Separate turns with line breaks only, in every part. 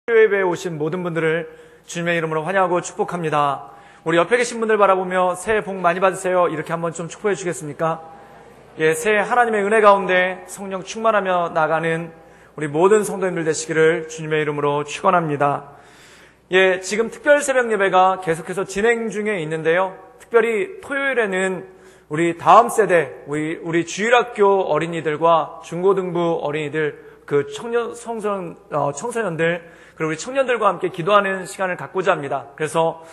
예배에 오신 모든 분들을 주님의 이름으로 환영하고 축복합니다. 우리 옆에 계신 분들 바라보며 새해 복 많이 받으세요. 이렇게 한번 좀 축복해 주겠습니까? 예, 새해 하나님의 은혜 가운데 성령 충만하며 나가는 우리 모든 성도님들 되시기를 주님의 이름으로 축원합니다. 예, 지금 특별 새벽 예배가 계속해서 진행 중에 있는데요. 특별히 토요일에는 우리 다음 세대, 우리 주일학교 어린이들과 중고등부 어린이들, 그 청소년들, 그리고 우리 청년들과 함께 기도하는 시간을 갖고자 합니다. 그래서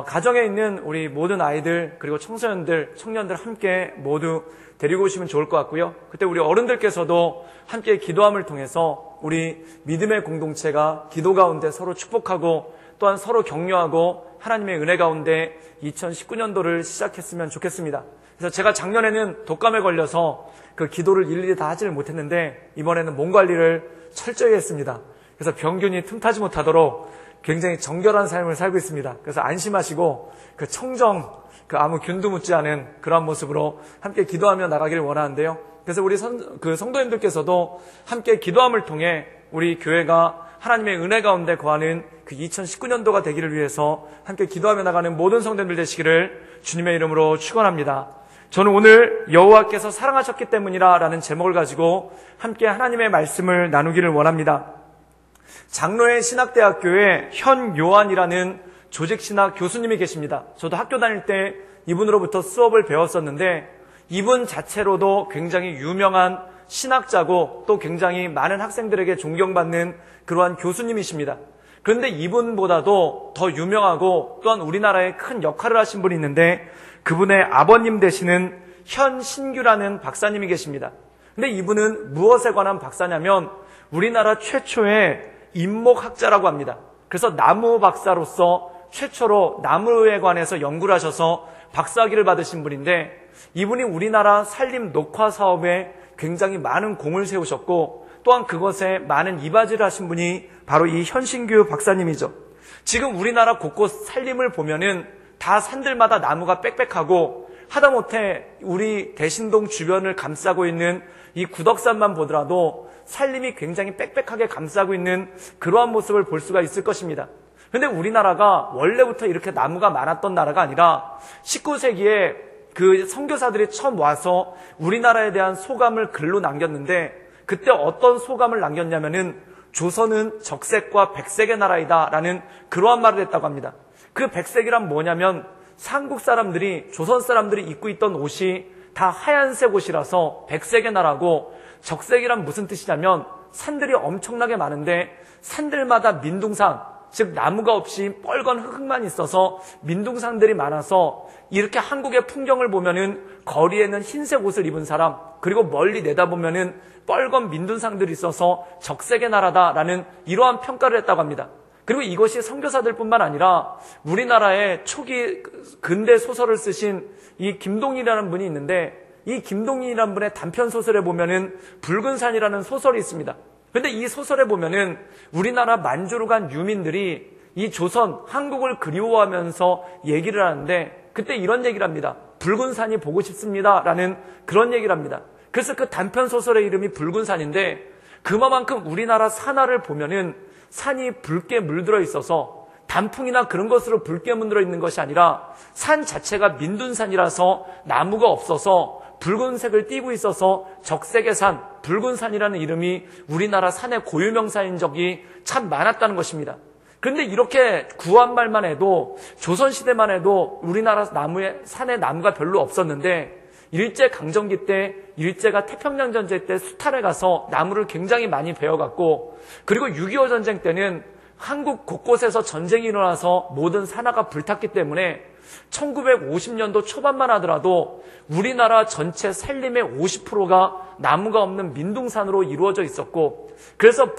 가정에 있는 우리 모든 아이들, 그리고 청소년들, 청년들 함께 모두 데리고 오시면 좋을 것 같고요. 그때 우리 어른들께서도 함께 기도함을 통해서 우리 믿음의 공동체가 기도 가운데 서로 축복하고 또한 서로 격려하고 하나님의 은혜 가운데 2019년도를 시작했으면 좋겠습니다. 그래서 제가 작년에는 독감에 걸려서 그 기도를 일일이 다 하지를 못했는데 이번에는 몸 관리를 철저히 했습니다. 그래서 병균이 틈타지 못하도록 굉장히 정결한 삶을 살고 있습니다. 그래서 안심하시고 그 청정, 그 아무 균도 묻지 않은 그런 모습으로 함께 기도하며 나가기를 원하는데요. 그래서 우리 성도님들께서도 함께 기도함을 통해 우리 교회가 하나님의 은혜 가운데 거하는 그 2019년도가 되기를 위해서 함께 기도하며 나가는 모든 성도님들 되시기를 주님의 이름으로 축원합니다. 저는 오늘 여호와께서 사랑하셨기 때문이라 라는 제목을 가지고 함께 하나님의 말씀을 나누기를 원합니다. 장로회 신학대학교에 현요한이라는 조직신학 교수님이 계십니다. 저도 학교 다닐 때 이분으로부터 수업을 배웠었는데 이분 자체로도 굉장히 유명한 신학자고 또 굉장히 많은 학생들에게 존경받는 그러한 교수님이십니다. 그런데 이분보다도 더 유명하고 또한 우리나라에 큰 역할을 하신 분이 있는데 그분의 아버님 되시는 현신규라는 박사님이 계십니다. 근데 이분은 무엇에 관한 박사냐면 우리나라 최초의 인목학자라고 합니다. 그래서 나무 박사로서 최초로 나무에 관해서 연구를 하셔서 박사학위를 받으신 분인데 이분이 우리나라 산림 녹화 사업에 굉장히 많은 공을 세우셨고 또한 그것에 많은 이바지를 하신 분이 바로 이 현신규 박사님이죠. 지금 우리나라 곳곳 산림을 보면은 다 산들마다 나무가 빽빽하고 하다못해 우리 대신동 주변을 감싸고 있는 이 구덕산만 보더라도 산림이 굉장히 빽빽하게 감싸고 있는 그러한 모습을 볼 수가 있을 것입니다. 그런데 우리나라가 원래부터 이렇게 나무가 많았던 나라가 아니라 19세기에 그 선교사들이 처음 와서 우리나라에 대한 소감을 글로 남겼는데 그때 어떤 소감을 남겼냐면은 조선은 적색과 백색의 나라이다라는 그러한 말을 했다고 합니다. 그 백색이란 뭐냐면 삼국 사람들이, 조선 사람들이 입고 있던 옷이 다 하얀색 옷이라서 백색의 나라고, 적색이란 무슨 뜻이냐면 산들이 엄청나게 많은데 산들마다 민둥산, 즉 나무가 없이 뻘건 흙만 있어서 민둥산들이 많아서 이렇게 한국의 풍경을 보면은 거리에는 흰색 옷을 입은 사람, 그리고 멀리 내다보면은 뻘건 민둥산들이 있어서 적색의 나라다라는 이러한 평가를 했다고 합니다. 그리고 이것이 선교사들뿐만 아니라 우리나라의 초기 근대 소설을 쓰신 이 김동인이라는 분이 있는데 이 김동인이라는 분의 단편 소설에 보면은 붉은 산이라는 소설이 있습니다. 그런데 이 소설에 보면은 우리나라 만주로 간 유민들이 이 조선, 한국을 그리워하면서 얘기를 하는데 그때 이런 얘기를 합니다. 붉은 산이 보고 싶습니다라는 그런 얘기를 합니다. 그래서 그 단편 소설의 이름이 붉은 산인데 그만큼 우리나라 산하를 보면은 산이 붉게 물들어 있어서 단풍이나 그런 것으로 붉게 물들어 있는 것이 아니라 산 자체가 민둔산이라서 나무가 없어서 붉은색을 띠고 있어서 적색의 산, 붉은 산이라는 이름이 우리나라 산의 고유명사인 적이 참 많았다는 것입니다. 그런데 이렇게 구한 말만 해도 조선시대만 해도 우리나라 산에 나무가 별로 없었는데 일제강점기 때 일제가 태평양 전쟁 때 수탈에 가서 나무를 굉장히 많이 베어갔고 그리고 6.25 전쟁 때는 한국 곳곳에서 전쟁이 일어나서 모든 산하가 불탔기 때문에 1950년도 초반만 하더라도 우리나라 전체 산림의 50%가 나무가 없는 민둥산으로 이루어져 있었고 그래서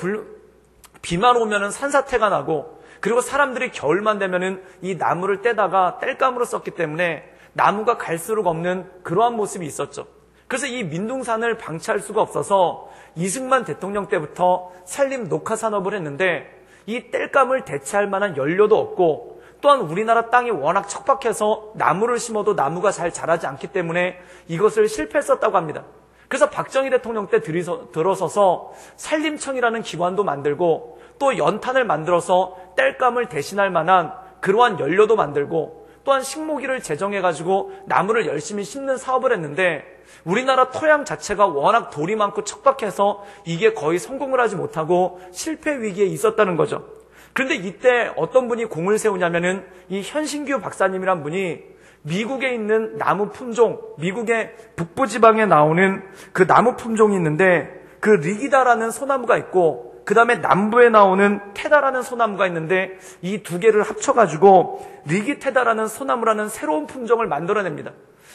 비만 오면은 산사태가 나고 그리고 사람들이 겨울만 되면은 이 나무를 떼다가 땔감으로 썼기 때문에 나무가 갈수록 없는 그러한 모습이 있었죠. 그래서 이 민둥산을 방치할 수가 없어서 이승만 대통령 때부터 산림 녹화 산업을 했는데 이 땔감을 대체할 만한 연료도 없고 또한 우리나라 땅이 워낙 척박해서 나무를 심어도 나무가 잘 자라지 않기 때문에 이것을 실패했었다고 합니다. 그래서 박정희 대통령 때 들어서서 산림청이라는 기관도 만들고 또 연탄을 만들어서 땔감을 대신할 만한 그러한 연료도 만들고 또한 식모기를 제정해가지고 나무를 열심히 심는 사업을 했는데 우리나라 토양 자체가 워낙 돌이 많고 척박해서 이게 거의 성공을 하지 못하고 실패 위기에 있었다는 거죠. 그런데 이때 어떤 분이 공을 세우냐면은 이 현신규 박사님이란 분이 미국에 있는 나무 품종, 미국의 북부지방에 나오는 그 나무 품종이 있는데 그 리기다라는 소나무가 있고 그 다음에 남부에 나오는 테다라는 소나무가 있는데 이 두 개를 합쳐가지고 리기테다라는 소나무라는 새로운 품종을 만들어냅니다.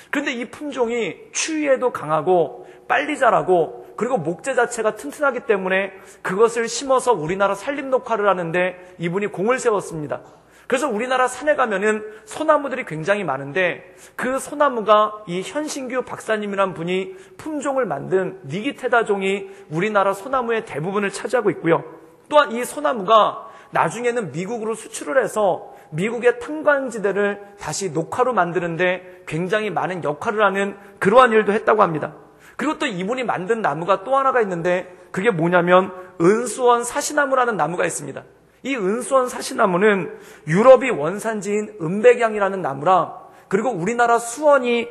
그런데 이 품종이 추위에도 강하고 빨리 자라고 그리고 목재 자체가 튼튼하기 때문에 그것을 심어서 우리나라 산림 녹화를 하는데 이분이 공을 세웠습니다. 그래서 우리나라 산에 가면은 소나무들이 굉장히 많은데 그 소나무가 이 현신규 박사님이란 분이 품종을 만든 리기테다종이 우리나라 소나무의 대부분을 차지하고 있고요. 또한 이 소나무가 나중에는 미국으로 수출을 해서 미국의 탄광지대를 다시 녹화로 만드는데 굉장히 많은 역할을 하는 그러한 일도 했다고 합니다. 그리고 또 이분이 만든 나무가 또 하나가 있는데 그게 뭐냐면 은수원 사시나무라는 나무가 있습니다. 이 은수원 사시나무는 유럽이 원산지인 은백양이라는 나무랑 그리고 우리나라 수원이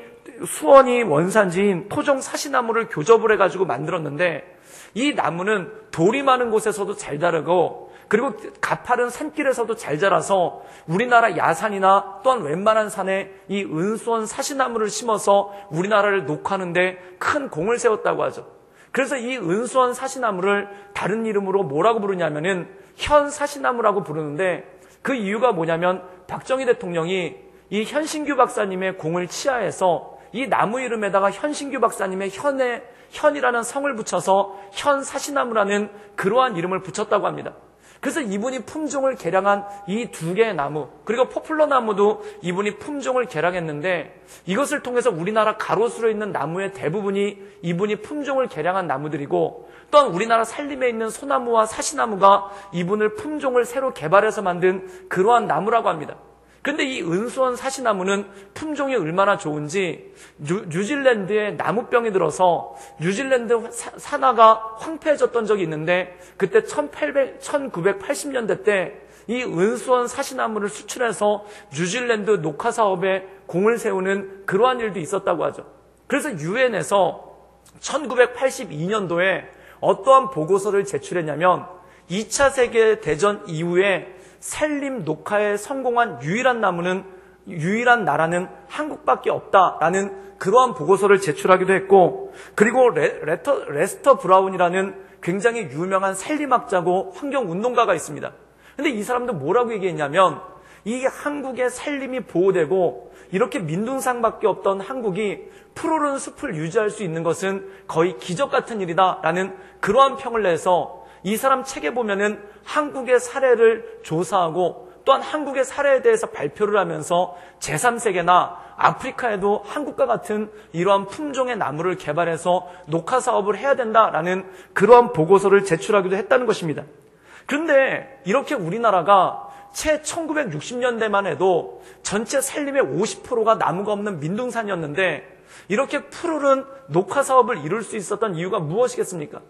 원산지인 토종 사시나무를 교접을 해가지고 만들었는데 이 나무는 돌이 많은 곳에서도 잘 자라고 그리고 가파른 산길에서도 잘 자라서 우리나라 야산이나 또한 웬만한 산에 이 은수원 사시나무를 심어서 우리나라를 녹화하는데 큰 공을 세웠다고 하죠. 그래서 이 은수원 사시나무를 다른 이름으로 뭐라고 부르냐면은 현 사시나무라고 부르는데 그 이유가 뭐냐면 박정희 대통령이 이 현신규 박사님의 공을 치하해서 이 나무 이름에다가 현신규 박사님의 현이라는 성을 붙여서 현 사시나무라는 그러한 이름을 붙였다고 합니다. 그래서 이분이 품종을 개량한 이 두 개의 나무 그리고 포플러 나무도 이분이 품종을 개량했는데 이것을 통해서 우리나라 가로수로 있는 나무의 대부분이 이분이 품종을 개량한 나무들이고 또한 우리나라 산림에 있는 소나무와 사시나무가 이분을 품종을 새로 개발해서 만든 그러한 나무라고 합니다. 그런데 이 은수원 사시나무는 품종이 얼마나 좋은지 뉴질랜드에 나무병이 들어서 뉴질랜드 산하가 황폐해졌던 적이 있는데 그때 1980년대 때 이 은수원 사시나무를 수출해서 뉴질랜드 녹화 사업에 공을 세우는 그러한 일도 있었다고 하죠. 그래서 유엔에서 1982년도에 어떠한 보고서를 제출했냐면 2차 세계대전 이후에 산림 녹화에 성공한 유일한 나라는 한국밖에 없다라는 그러한 보고서를 제출하기도 했고 그리고 레스터 브라운이라는 굉장히 유명한 산림학자고 환경운동가가 있습니다. 근데 이 사람도 뭐라고 얘기했냐면 이 한국의 산림이 보호되고 이렇게 민둥산밖에 없던 한국이 푸르른 숲을 유지할 수 있는 것은 거의 기적 같은 일이다라는 그러한 평을 내서 이 사람 책에 보면은 한국의 사례를 조사하고 또한 한국의 사례에 대해서 발표를 하면서 제3세계나 아프리카에도 한국과 같은 이러한 품종의 나무를 개발해서 녹화 사업을 해야 된다라는 그러한 보고서를 제출하기도 했다는 것입니다. 그런데 이렇게 우리나라가 채 1960년대만 해도 전체 산림의 50%가 나무가 없는 민둥산이었는데 이렇게 푸르른 녹화 사업을 이룰 수 있었던 이유가 무엇이겠습니까?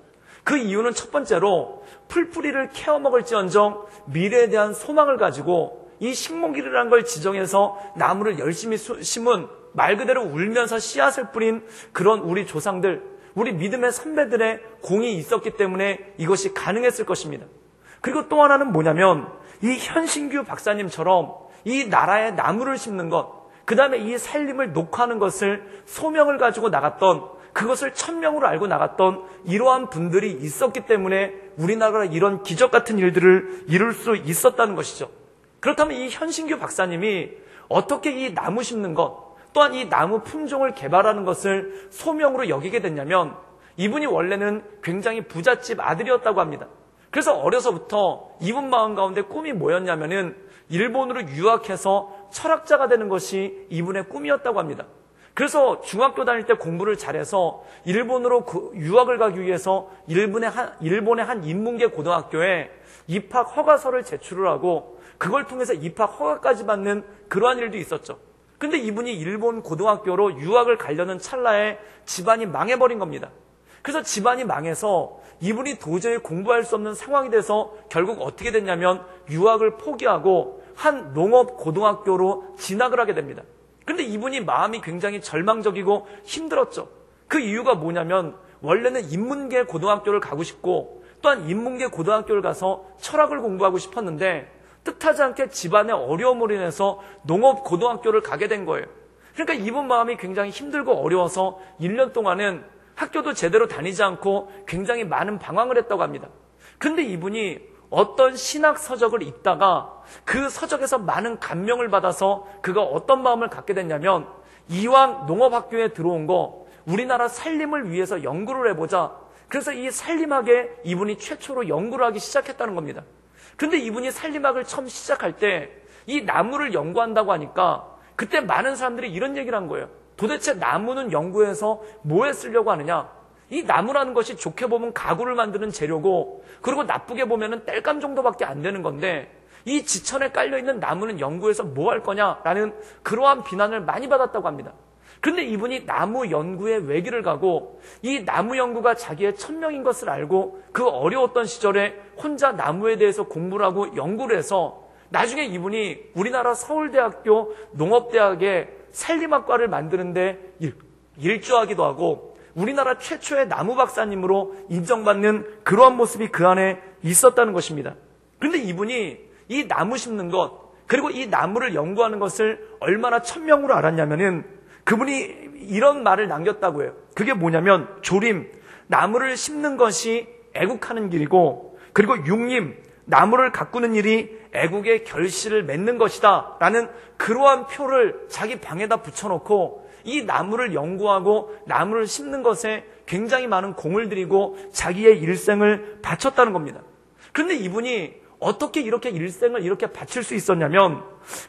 그 이유는 첫 번째로 풀뿌리를 캐어먹을지언정 미래에 대한 소망을 가지고 이 식목일이라는 걸 지정해서 나무를 열심히 심은 말 그대로 울면서 씨앗을 뿌린 그런 우리 조상들, 우리 믿음의 선배들의 공이 있었기 때문에 이것이 가능했을 것입니다. 그리고 또 하나는 뭐냐면 이 현신규 박사님처럼 이 나라에 나무를 심는 것, 그 다음에 이 산림을 녹화하는 것을 소명을 가지고 나갔던 그것을 천명으로 알고 나갔던 이러한 분들이 있었기 때문에 우리나라가 이런 기적 같은 일들을 이룰 수 있었다는 것이죠. 그렇다면 이 현신규 박사님이 어떻게 이 나무 심는 것, 또한 이 나무 품종을 개발하는 것을 소명으로 여기게 됐냐면 이분이 원래는 굉장히 부잣집 아들이었다고 합니다. 그래서 어려서부터 이분 마음 가운데 꿈이 뭐였냐면은 일본으로 유학해서 철학자가 되는 것이 이분의 꿈이었다고 합니다. 그래서 중학교 다닐 때 공부를 잘해서 일본으로 유학을 가기 위해서 일본의 한 인문계 고등학교에 입학 허가서를 제출을 하고 그걸 통해서 입학 허가까지 받는 그러한 일도 있었죠. 근데 이분이 일본 고등학교로 유학을 가려는 찰나에 집안이 망해버린 겁니다. 그래서 집안이 망해서 이분이 도저히 공부할 수 없는 상황이 돼서 결국 어떻게 됐냐면 유학을 포기하고 한 농업고등학교로 진학을 하게 됩니다. 그런데 이분이 마음이 굉장히 절망적이고 힘들었죠. 그 이유가 뭐냐면 원래는 인문계 고등학교를 가고 싶고 또한 인문계 고등학교를 가서 철학을 공부하고 싶었는데 뜻하지 않게 집안의 어려움으로 인해서 농업고등학교를 가게 된 거예요. 그러니까 이분 마음이 굉장히 힘들고 어려워서 1년 동안은 학교도 제대로 다니지 않고 굉장히 많은 방황을 했다고 합니다. 그런데 이분이 어떤 신학 서적을 읽다가 그 서적에서 많은 감명을 받아서 그가 어떤 마음을 갖게 됐냐면 이왕 농업학교에 들어온 거 우리나라 살림을 위해서 연구를 해보자. 그래서 이 살림학에 이분이 최초로 연구를 하기 시작했다는 겁니다. 그런데 이분이 살림학을 처음 시작할 때 이 나무를 연구한다고 하니까 그때 많은 사람들이 이런 얘기를 한 거예요. 도대체 나무는 연구해서 뭐에 쓰려고 하느냐? 이 나무라는 것이 좋게 보면 가구를 만드는 재료고 그리고 나쁘게 보면 땔감 정도밖에 안 되는 건데 이 지천에 깔려있는 나무는 연구해서 뭐 할 거냐라는 그러한 비난을 많이 받았다고 합니다. 그런데 이분이 나무 연구에 외길을 가고 이 나무 연구가 자기의 천명인 것을 알고 그 어려웠던 시절에 혼자 나무에 대해서 공부를 하고 연구를 해서 나중에 이분이 우리나라 서울대학교 농업대학의 살림학과를 만드는데 일조하기도 하고 우리나라 최초의 나무 박사님으로 인정받는 그러한 모습이 그 안에 있었다는 것입니다. 그런데 이분이 이 나무 심는 것 그리고 이 나무를 연구하는 것을 얼마나 천명으로 알았냐면은 그분이 이런 말을 남겼다고 해요. 그게 뭐냐면 조림, 나무를 심는 것이 애국하는 길이고 그리고 육림, 나무를 가꾸는 일이 애국의 결실을 맺는 것이다 라는 그러한 표를 자기 방에다 붙여놓고 이 나무를 연구하고 나무를 심는 것에 굉장히 많은 공을 들이고 자기의 일생을 바쳤다는 겁니다. 그런데 이분이 어떻게 이렇게 일생을 이렇게 바칠 수 있었냐면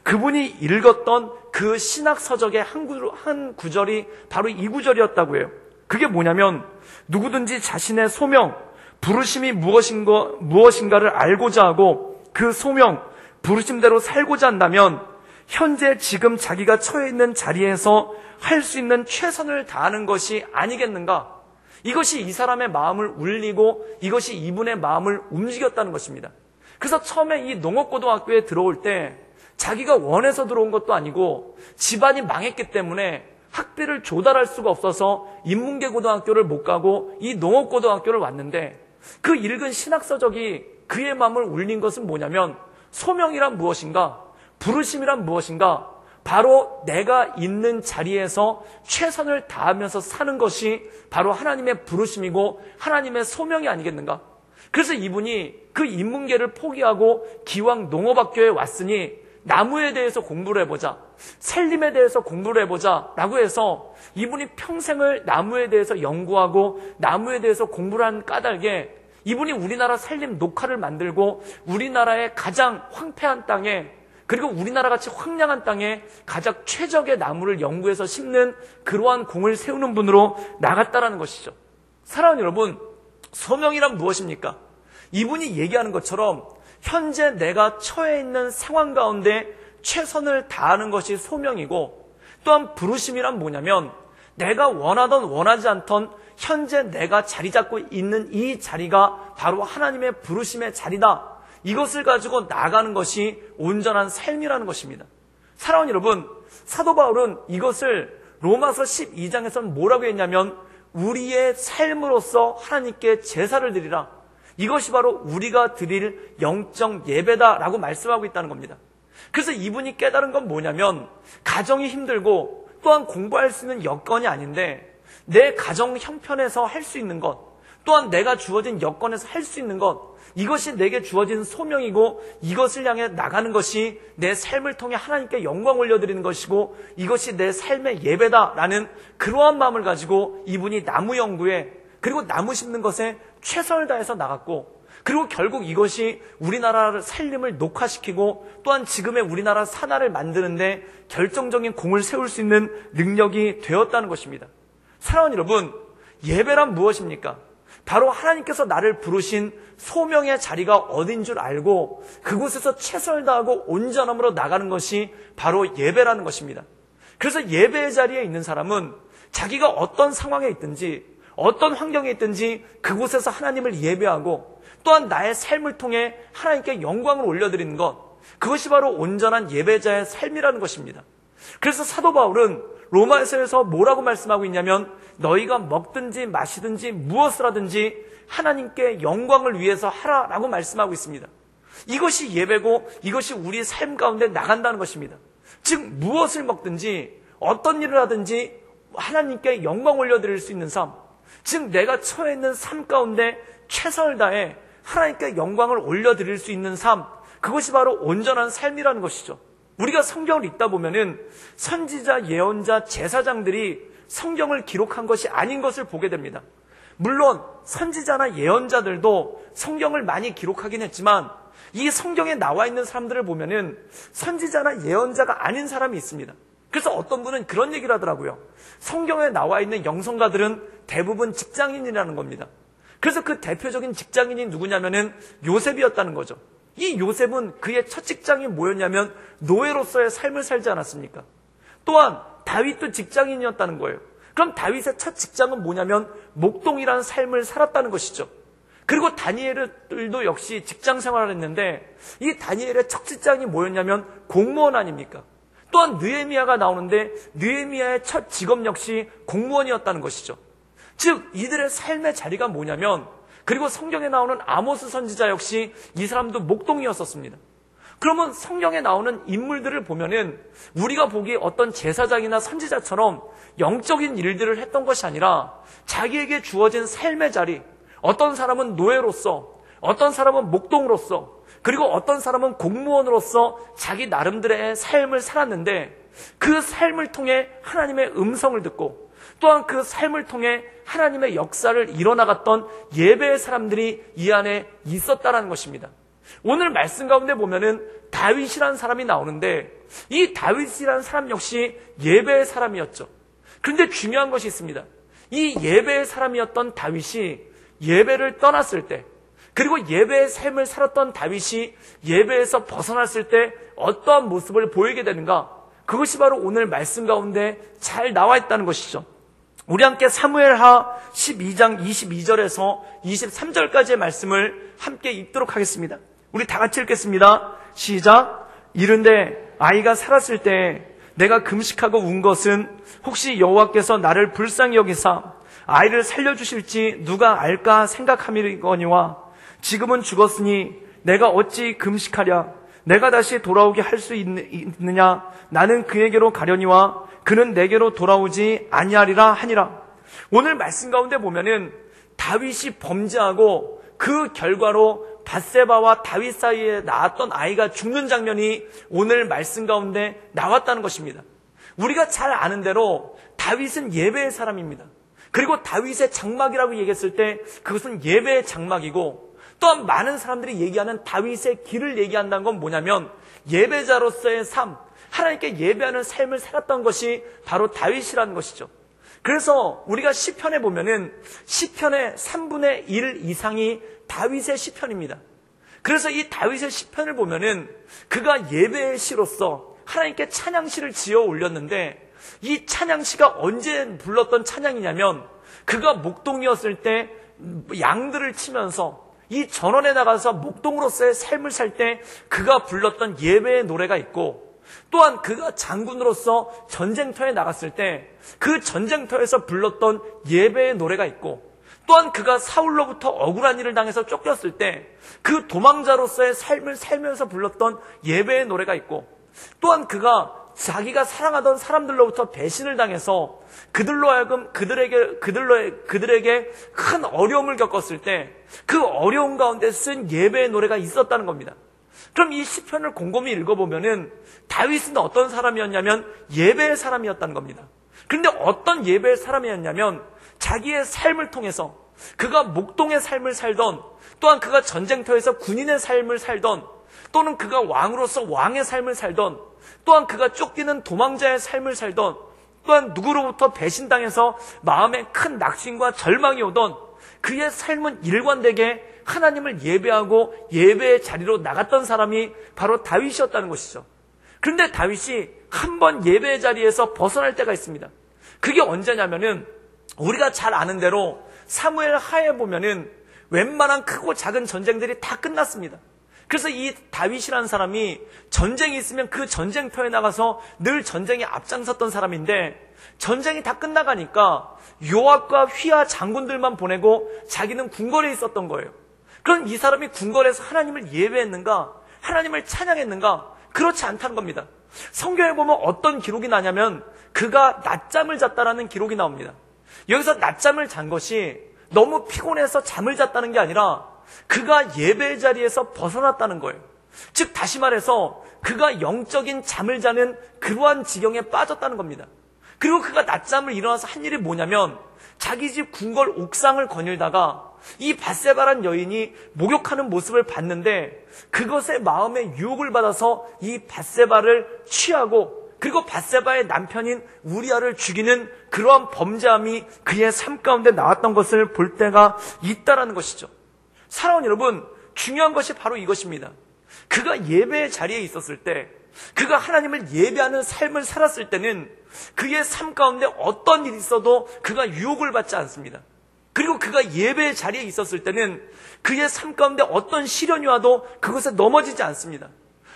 그분이 읽었던 그 신학 서적의 한 구절이 바로 이 구절이었다고 해요. 그게 뭐냐면 누구든지 자신의 소명, 부르심이 무엇인가를 알고자 하고 그 소명, 부르심대로 살고자 한다면 현재 지금 자기가 처해 있는 자리에서 할 수 있는 최선을 다하는 것이 아니겠는가? 이것이 이 사람의 마음을 울리고 이것이 이분의 마음을 움직였다는 것입니다. 그래서 처음에 이 농업고등학교에 들어올 때 자기가 원해서 들어온 것도 아니고 집안이 망했기 때문에 학비를 조달할 수가 없어서 인문계 고등학교를 못 가고 이 농업고등학교를 왔는데 그 읽은 신학서적이 그의 마음을 울린 것은 뭐냐면 소명이란 무엇인가? 부르심이란 무엇인가? 바로 내가 있는 자리에서 최선을 다하면서 사는 것이 바로 하나님의 부르심이고 하나님의 소명이 아니겠는가? 그래서 이분이 그 인문계를 포기하고 기왕 농업학교에 왔으니 나무에 대해서 공부를 해보자, 살림에 대해서 공부를 해보자 라고 해서 이분이 평생을 나무에 대해서 연구하고 나무에 대해서 공부를 한 까닭에 이분이 우리나라 살림 녹화를 만들고 우리나라의 가장 황폐한 땅에 그리고 우리나라같이 황량한 땅에 가장 최적의 나무를 연구해서 심는 그러한 공을 세우는 분으로 나갔다라는 것이죠. 사랑하는 여러분, 소명이란 무엇입니까? 이분이 얘기하는 것처럼 현재 내가 처해 있는 상황 가운데 최선을 다하는 것이 소명이고 또한 부르심이란 뭐냐면 내가 원하던 원하지 않던 현재 내가 자리 잡고 있는 이 자리가 바로 하나님의 부르심의 자리다. 이것을 가지고 나아가는 것이 온전한 삶이라는 것입니다. 사랑하는 여러분, 사도 바울은 이것을 로마서 12장에서는 뭐라고 했냐면 우리의 삶으로서 하나님께 제사를 드리라. 이것이 바로 우리가 드릴 영적 예배다라고 말씀하고 있다는 겁니다. 그래서 이분이 깨달은 건 뭐냐면 가정이 힘들고 또한 공부할 수 있는 여건이 아닌데 내 가정 형편에서 할 수 있는 것 또한 내가 주어진 여건에서 할 수 있는 것 이것이 내게 주어진 소명이고 이것을 향해 나가는 것이 내 삶을 통해 하나님께 영광 올려드리는 것이고 이것이 내 삶의 예배다라는 그러한 마음을 가지고 이분이 나무 연구에 그리고 나무 심는 것에 최선을 다해서 나갔고 그리고 결국 이것이 우리나라 살림을 녹화시키고 또한 지금의 우리나라 산하를 만드는데 결정적인 공을 세울 수 있는 능력이 되었다는 것입니다. 사랑하는 여러분, 예배란 무엇입니까? 바로 하나님께서 나를 부르신 소명의 자리가 어딘 줄 알고 그곳에서 최선을 다하고 온전함으로 나가는 것이 바로 예배라는 것입니다. 그래서 예배의 자리에 있는 사람은 자기가 어떤 상황에 있든지 어떤 환경에 있든지 그곳에서 하나님을 예배하고 또한 나의 삶을 통해 하나님께 영광을 올려드리는 것, 그것이 바로 온전한 예배자의 삶이라는 것입니다. 그래서 사도 바울은 로마서에서 뭐라고 말씀하고 있냐면 너희가 먹든지 마시든지 무엇을 하든지 하나님께 영광을 위해서 하라라고 말씀하고 있습니다. 이것이 예배고 이것이 우리 삶 가운데 나간다는 것입니다. 즉 무엇을 먹든지 어떤 일을 하든지 하나님께 영광 올려드릴 수 있는 삶, 즉 내가 처해 있는 삶 가운데 최선을 다해 하나님께 영광을 올려드릴 수 있는 삶, 그것이 바로 온전한 삶이라는 것이죠. 우리가 성경을 읽다 보면은 선지자, 예언자, 제사장들이 성경을 기록한 것이 아닌 것을 보게 됩니다. 물론 선지자나 예언자들도 성경을 많이 기록하긴 했지만 이 성경에 나와 있는 사람들을 보면은 선지자나 예언자가 아닌 사람이 있습니다. 그래서 어떤 분은 그런 얘기를 하더라고요. 성경에 나와 있는 영성가들은 대부분 직장인이라는 겁니다. 그래서 그 대표적인 직장인이 누구냐면은 요셉이었다는 거죠. 이 요셉은 그의 첫 직장이 뭐였냐면 노예로서의 삶을 살지 않았습니까? 또한 다윗도 직장인이었다는 거예요. 그럼 다윗의 첫 직장은 뭐냐면 목동이라는 삶을 살았다는 것이죠. 그리고 다니엘도 역시 직장 생활을 했는데 이 다니엘의 첫 직장이 뭐였냐면 공무원 아닙니까? 또한 느헤미야가 나오는데 느헤미야의 첫 직업 역시 공무원이었다는 것이죠. 즉 이들의 삶의 자리가 뭐냐면, 그리고 성경에 나오는 아모스 선지자 역시 이 사람도 목동이었었습니다. 그러면 성경에 나오는 인물들을 보면은 우리가 보기에 어떤 제사장이나 선지자처럼 영적인 일들을 했던 것이 아니라 자기에게 주어진 삶의 자리, 어떤 사람은 노예로서, 어떤 사람은 목동으로서, 그리고 어떤 사람은 공무원으로서 자기 나름대로의 삶을 살았는데 그 삶을 통해 하나님의 음성을 듣고 또한 그 삶을 통해 하나님의 역사를 이뤄나갔던 예배의 사람들이 이 안에 있었다는 것입니다. 오늘 말씀 가운데 보면은 다윗이라는 사람이 나오는데 이 다윗이라는 사람 역시 예배의 사람이었죠. 그런데 중요한 것이 있습니다. 이 예배의 사람이었던 다윗이 예배를 떠났을 때, 그리고 예배의 삶을 살았던 다윗이 예배에서 벗어났을 때 어떠한 모습을 보이게 되는가, 그것이 바로 오늘 말씀 가운데 잘 나와 있다는 것이죠. 우리 함께 사무엘하 12장 22절에서 23절까지의 말씀을 함께 읽도록 하겠습니다. 우리 다 같이 읽겠습니다. 시작. 이른데 아이가 살았을 때 내가 금식하고 운 것은 혹시 여호와께서 나를 불쌍히 여기사 아이를 살려주실지 누가 알까 생각함이거니와 지금은 죽었으니 내가 어찌 금식하랴. 내가 다시 돌아오게 할 수 있느냐. 나는 그에게로 가려니와 그는 내게로 돌아오지 아니하리라 하니라. 오늘 말씀 가운데 보면은 다윗이 범죄하고 그 결과로 밧세바와 다윗 사이에 낳았던 아이가 죽는 장면이 오늘 말씀 가운데 나왔다는 것입니다. 우리가 잘 아는 대로 다윗은 예배의 사람입니다. 그리고 다윗의 장막이라고 얘기했을 때 그것은 예배의 장막이고, 또한 많은 사람들이 얘기하는 다윗의 길을 얘기한다는 건 뭐냐면 예배자로서의 삶, 하나님께 예배하는 삶을 살았던 것이 바로 다윗이라는 것이죠. 그래서 우리가 시편에 보면은 시편의 3분의 1 이상이 다윗의 시편입니다. 그래서 이 다윗의 시편을 보면은 그가 예배의 시로서 하나님께 찬양시를 지어 올렸는데, 이 찬양시가 언제 불렀던 찬양이냐면 그가 목동이었을 때 양들을 치면서 이 전원에 나가서 목동으로서의 삶을 살 때 그가 불렀던 예배의 노래가 있고, 또한 그가 장군으로서 전쟁터에 나갔을 때 그 전쟁터에서 불렀던 예배의 노래가 있고, 또한 그가 사울로부터 억울한 일을 당해서 쫓겼을 때 그 도망자로서의 삶을 살면서 불렀던 예배의 노래가 있고, 또한 그가 자기가 사랑하던 사람들로부터 배신을 당해서 그들로 하여금 그들에게 큰 어려움을 겪었을 때 그 어려움 가운데 쓴 예배의 노래가 있었다는 겁니다. 그럼 이 시편을 곰곰이 읽어보면은 다윗은 어떤 사람이었냐면 예배의 사람이었다는 겁니다. 그런데 어떤 예배의 사람이었냐면 자기의 삶을 통해서 그가 목동의 삶을 살던, 또한 그가 전쟁터에서 군인의 삶을 살던, 또는 그가 왕으로서 왕의 삶을 살던, 또한 그가 쫓기는 도망자의 삶을 살던, 또한 누구로부터 배신당해서 마음에 큰 낙심과 절망이 오던 그의 삶은 일관되게 하나님을 예배하고 예배의 자리로 나갔던 사람이 바로 다윗이었다는 것이죠. 그런데 다윗이 한 번 예배의 자리에서 벗어날 때가 있습니다. 그게 언제냐면은 우리가 잘 아는 대로 사무엘 하에 보면은 웬만한 크고 작은 전쟁들이 다 끝났습니다. 그래서 이 다윗이라는 사람이 전쟁이 있으면 그 전쟁터에 나가서 늘 전쟁에 앞장섰던 사람인데, 전쟁이 다 끝나가니까 요압과 휘하 장군들만 보내고 자기는 궁궐에 있었던 거예요. 그럼 이 사람이 궁궐에서 하나님을 예배했는가? 하나님을 찬양했는가? 그렇지 않다는 겁니다. 성경에 보면 어떤 기록이 나냐면 그가 낮잠을 잤다라는 기록이 나옵니다. 여기서 낮잠을 잔 것이 너무 피곤해서 잠을 잤다는 게 아니라 그가 예배의 자리에서 벗어났다는 거예요. 즉 다시 말해서 그가 영적인 잠을 자는 그러한 지경에 빠졌다는 겁니다. 그리고 그가 낮잠을 일어나서 한 일이 뭐냐면 자기 집 궁궐 옥상을 거닐다가 이 밧세바란 여인이 목욕하는 모습을 봤는데 그것에 마음에 유혹을 받아서 이 밧세바를 취하고, 그리고 밧세바의 남편인 우리아를 죽이는 그러한 범죄함이 그의 삶 가운데 나왔던 것을 볼 때가 있다라는 것이죠. 사랑하는 여러분, 중요한 것이 바로 이것입니다. 그가 예배의 자리에 있었을 때, 그가 하나님을 예배하는 삶을 살았을 때는 그의 삶 가운데 어떤 일이 있어도 그가 유혹을 받지 않습니다. 그리고 그가 예배의 자리에 있었을 때는 그의 삶 가운데 어떤 시련이 와도 그것에 넘어지지 않습니다.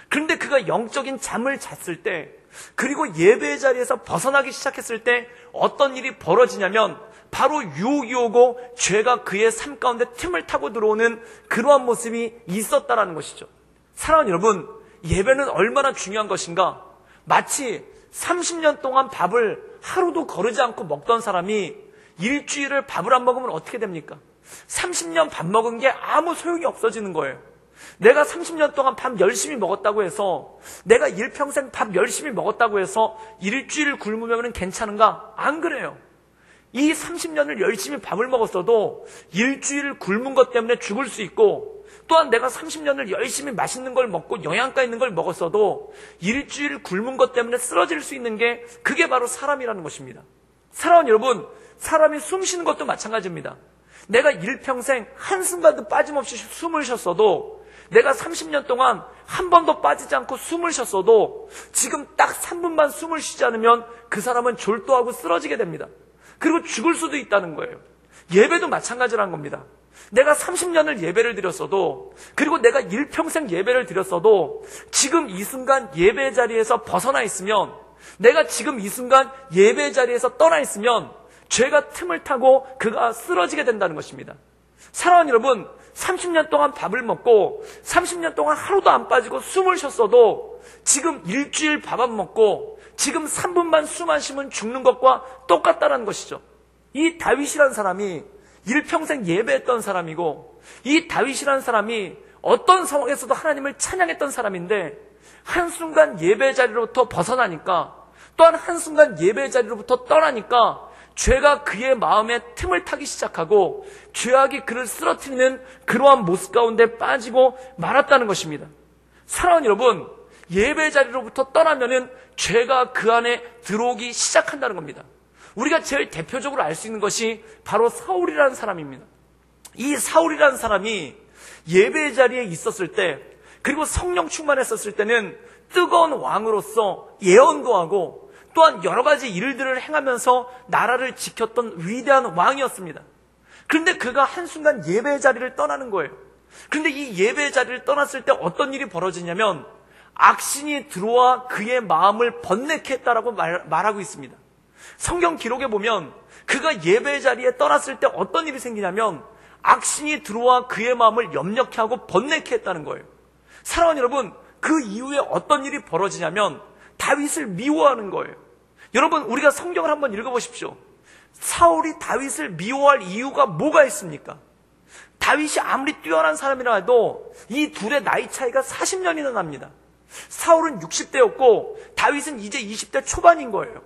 그런데 그가 영적인 잠을 잤을 때, 그리고 예배의 자리에서 벗어나기 시작했을 때 어떤 일이 벌어지냐면 바로 유혹이 오고 죄가 그의 삶 가운데 틈을 타고 들어오는 그러한 모습이 있었다라는 것이죠. 사랑하는 여러분, 예배는 얼마나 중요한 것인가? 마치 30년 동안 밥을 하루도 거르지 않고 먹던 사람이 일주일을 밥을 안 먹으면 어떻게 됩니까? 30년 밥 먹은 게 아무 소용이 없어지는 거예요. 내가 30년 동안 밥 열심히 먹었다고 해서, 내가 일평생 밥 열심히 먹었다고 해서 일주일 굶으면 괜찮은가? 안 그래요. 이 30년을 열심히 밥을 먹었어도 일주일 굶은 것 때문에 죽을 수 있고, 또한 내가 30년을 열심히 맛있는 걸 먹고 영양가 있는 걸 먹었어도 일주일 굶은 것 때문에 쓰러질 수 있는 게, 그게 바로 사람이라는 것입니다. 사랑하는 여러분, 사람이 숨 쉬는 것도 마찬가지입니다. 내가 일평생 한순간도 빠짐없이 숨을 쉬었어도, 내가 30년 동안 한 번도 빠지지 않고 숨을 쉬었어도 지금 딱 3분만 숨을 쉬지 않으면 그 사람은 졸도하고 쓰러지게 됩니다. 그리고 죽을 수도 있다는 거예요. 예배도 마찬가지라는 겁니다. 내가 30년을 예배를 드렸어도, 그리고 내가 일평생 예배를 드렸어도 지금 이 순간 예배 자리에서 벗어나 있으면, 내가 지금 이 순간 예배 자리에서 떠나 있으면 죄가 틈을 타고 그가 쓰러지게 된다는 것입니다. 사랑하는 여러분, 30년 동안 밥을 먹고 30년 동안 하루도 안 빠지고 숨을 쉬었어도 지금 일주일 밥 안 먹고 지금 3분만 숨 안 쉬면 죽는 것과 똑같다는 것이죠. 이 다윗이라는 사람이 일평생 예배했던 사람이고, 이 다윗이라는 사람이 어떤 상황에서도 하나님을 찬양했던 사람인데, 한순간 예배 자리로부터 벗어나니까, 또한 한순간 예배 자리로부터 떠나니까 죄가 그의 마음에 틈을 타기 시작하고 죄악이 그를 쓰러뜨리는 그러한 모습 가운데 빠지고 말았다는 것입니다. 사랑하는 여러분, 예배 자리로부터 떠나면은 죄가 그 안에 들어오기 시작한다는 겁니다. 우리가 제일 대표적으로 알 수 있는 것이 바로 사울이라는 사람입니다. 이 사울이라는 사람이 예배 자리에 있었을 때, 그리고 성령 충만했었을 때는 뜨거운 왕으로서 예언도 하고 또한 여러 가지 일들을 행하면서 나라를 지켰던 위대한 왕이었습니다. 그런데 그가 한순간 예배의 자리를 떠나는 거예요. 그런데 이 예배의 자리를 떠났을 때 어떤 일이 벌어지냐면 악신이 들어와 그의 마음을 번뇌케 했다라고 말하고 있습니다. 성경 기록에 보면 그가 예배의 자리에 떠났을 때 어떤 일이 생기냐면 악신이 들어와 그의 마음을 염려케 하고 번뇌케 했다는 거예요. 사랑하는 여러분, 그 이후에 어떤 일이 벌어지냐면 다윗을 미워하는 거예요. 여러분, 우리가 성경을 한번 읽어보십시오. 사울이 다윗을 미워할 이유가 뭐가 있습니까? 다윗이 아무리 뛰어난 사람이라 해도 이 둘의 나이 차이가 40년이나 납니다. 사울은 60대였고 다윗은 이제 20대 초반인 거예요.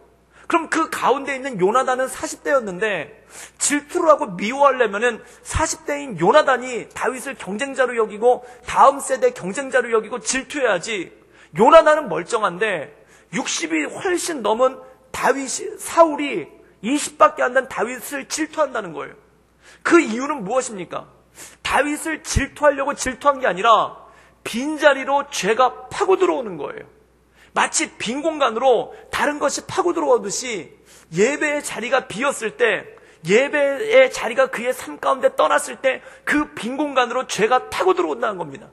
그럼 그 가운데 있는 요나단은 40대였는데 질투를 하고 미워하려면은 40대인 요나단이 다윗을 경쟁자로 여기고 다음 세대 경쟁자로 여기고 질투해야지. 요나단은 멀쩡한데 60이 훨씬 넘은 사울이 20밖에 안 된 다윗을 질투한다는 거예요. 그 이유는 무엇입니까? 다윗을 질투하려고 질투한 게 아니라 빈자리로 죄가 파고 들어오는 거예요. 마치 빈 공간으로 다른 것이 파고 들어오듯이 예배의 자리가 비었을 때 예배의 자리가 그의 삶 가운데 떠났을 때 그 빈 공간으로 죄가 타고 들어온다는 겁니다.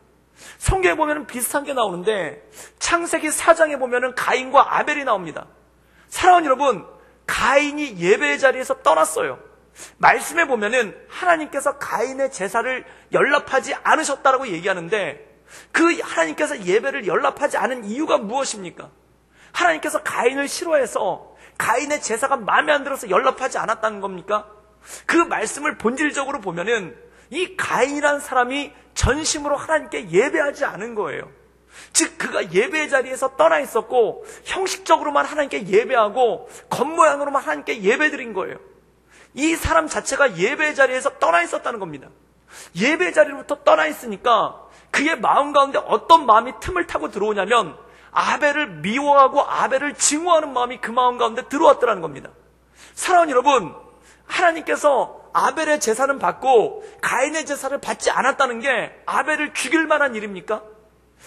성경에 보면 비슷한 게 나오는데 창세기 4장에 보면 가인과 아벨이 나옵니다. 사랑하는 여러분, 가인이 예배의 자리에서 떠났어요. 말씀에 보면은 하나님께서 가인의 제사를 연락하지 않으셨다라고 얘기하는데 그 하나님께서 예배를 연락하지 않은 이유가 무엇입니까? 하나님께서 가인을 싫어해서 가인의 제사가 마음에 안 들어서 연락하지 않았다는 겁니까? 그 말씀을 본질적으로 보면은 이 가인이라는 사람이 전심으로 하나님께 예배하지 않은 거예요. 즉 그가 예배의 자리에서 떠나 있었고 형식적으로만 하나님께 예배하고 겉모양으로만 하나님께 예배드린 거예요. 이 사람 자체가 예배의 자리에서 떠나 있었다는 겁니다. 예배의 자리로부터 떠나 있으니까 그의 마음 가운데 어떤 마음이 틈을 타고 들어오냐면 아벨을 미워하고 아벨을 증오하는 마음이 그 마음 가운데 들어왔더라는 겁니다. 사랑하는 여러분, 하나님께서 아벨의 제사는 받고 가인의 제사를 받지 않았다는 게 아벨을 죽일 만한 일입니까?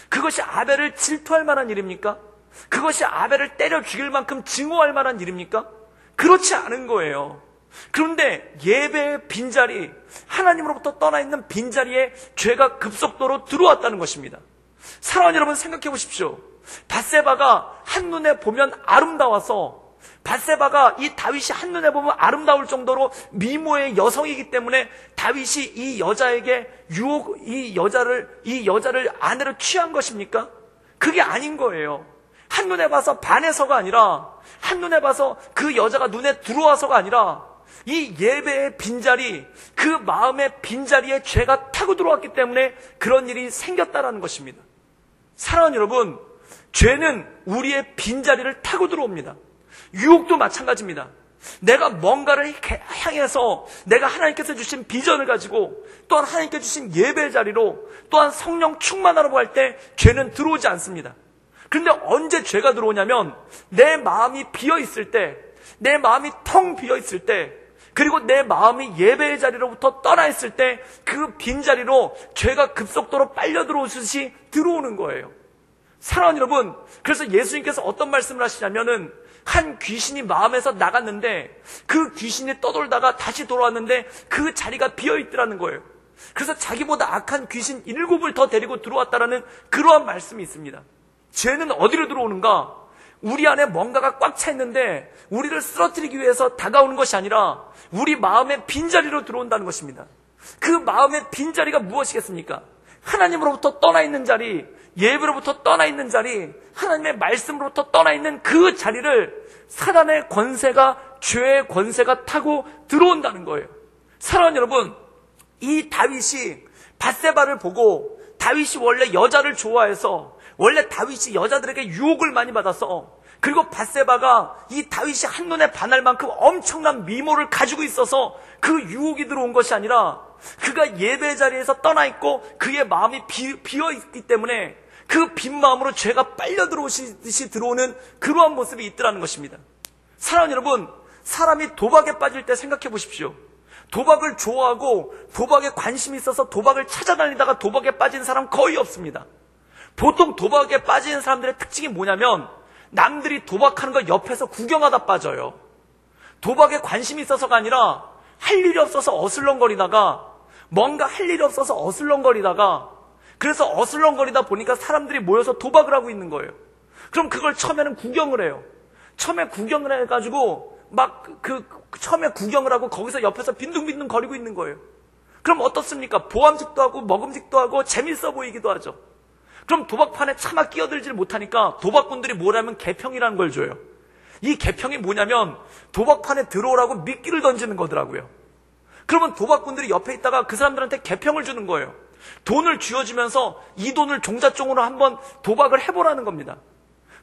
그것이 아벨을 질투할 만한 일입니까? 그것이 아벨을 때려 죽일 만큼 증오할 만한 일입니까? 그렇지 않은 거예요. 그런데 예배의 빈자리, 하나님으로부터 떠나 있는 빈자리에 죄가 급속도로 들어왔다는 것입니다. 사랑하는 여러분, 생각해 보십시오. 밧세바가 한눈에 보면 아름다워서, 밧세바가 이 다윗이 한눈에 보면 아름다울 정도로 미모의 여성이기 때문에 다윗이 이 여자를 아내로 취한 것입니까? 그게 아닌 거예요. 한눈에 봐서 반해서가 아니라, 한눈에 봐서 그 여자가 눈에 들어와서가 아니라, 이 예배의 빈자리, 그 마음의 빈자리에 죄가 타고 들어왔기 때문에 그런 일이 생겼다라는 것입니다. 사랑하는 여러분, 죄는 우리의 빈자리를 타고 들어옵니다. 유혹도 마찬가지입니다. 내가 뭔가를 향해서 내가 하나님께서 주신 비전을 가지고 또한 하나님께서 주신 예배의 자리로 또한 성령 충만하라고 할 때 죄는 들어오지 않습니다. 그런데 언제 죄가 들어오냐면 내 마음이 비어있을 때, 내 마음이 텅 비어있을 때, 그리고 내 마음이 예배의 자리로부터 떠나 있을 때 그 빈자리로 죄가 급속도로 빨려 들어오듯이 들어오는 거예요. 사랑하는 여러분, 그래서 예수님께서 어떤 말씀을 하시냐면은 한 귀신이 마음에서 나갔는데 그 귀신이 떠돌다가 다시 돌아왔는데 그 자리가 비어있더라는 거예요. 그래서 자기보다 악한 귀신 7을 더 데리고 들어왔다라는 그러한 말씀이 있습니다. 죄는 어디로 들어오는가? 우리 안에 뭔가가 꽉 차 있는데 우리를 쓰러뜨리기 위해서 다가오는 것이 아니라 우리 마음의 빈자리로 들어온다는 것입니다. 그 마음의 빈자리가 무엇이겠습니까? 하나님으로부터 떠나 있는 자리, 예배로부터 떠나 있는 자리, 하나님의 말씀으로부터 떠나 있는 그 자리를 사단의 권세가, 죄의 권세가 타고 들어온다는 거예요. 사랑하는 여러분, 이 다윗이 밧세바를 보고, 다윗이 원래 여자를 좋아해서, 원래 다윗이 여자들에게 유혹을 많이 받아서, 그리고 밧세바가 이 다윗이 한눈에 반할 만큼 엄청난 미모를 가지고 있어서 그 유혹이 들어온 것이 아니라 그가 예배 자리에서 떠나 있고 그의 마음이 비어 있기 때문에 그 빈 마음으로 죄가 빨려 들어오듯이 들어오는 그러한 모습이 있더라는 것입니다. 사랑하는 여러분, 사람이 도박에 빠질 때 생각해 보십시오. 도박을 좋아하고 도박에 관심이 있어서 도박을 찾아다니다가 도박에 빠진 사람 거의 없습니다. 보통 도박에 빠지는 사람들의 특징이 뭐냐면 남들이 도박하는 거 옆에서 구경하다 빠져요. 도박에 관심이 있어서가 아니라 할 일이 없어서 어슬렁거리다가, 뭔가 할 일이 없어서 어슬렁거리다가, 그래서 어슬렁거리다 보니까 사람들이 모여서 도박을 하고 있는 거예요. 그럼 그걸 처음에는 구경을 해요. 처음에 구경을 해가지고 처음에 구경을 하고 거기서 옆에서 빈둥빈둥 거리고 있는 거예요. 그럼 어떻습니까? 보암직도 하고 먹음직도 하고 재밌어 보이기도 하죠. 그럼 도박판에 차마 끼어들질 못하니까 도박꾼들이 뭐라면 개평이라는 걸 줘요. 이 개평이 뭐냐면 도박판에 들어오라고 미끼를 던지는 거더라고요. 그러면 도박꾼들이 옆에 있다가 그 사람들한테 개평을 주는 거예요. 돈을 쥐어주면서 이 돈을 종잣돈으로 한번 도박을 해보라는 겁니다.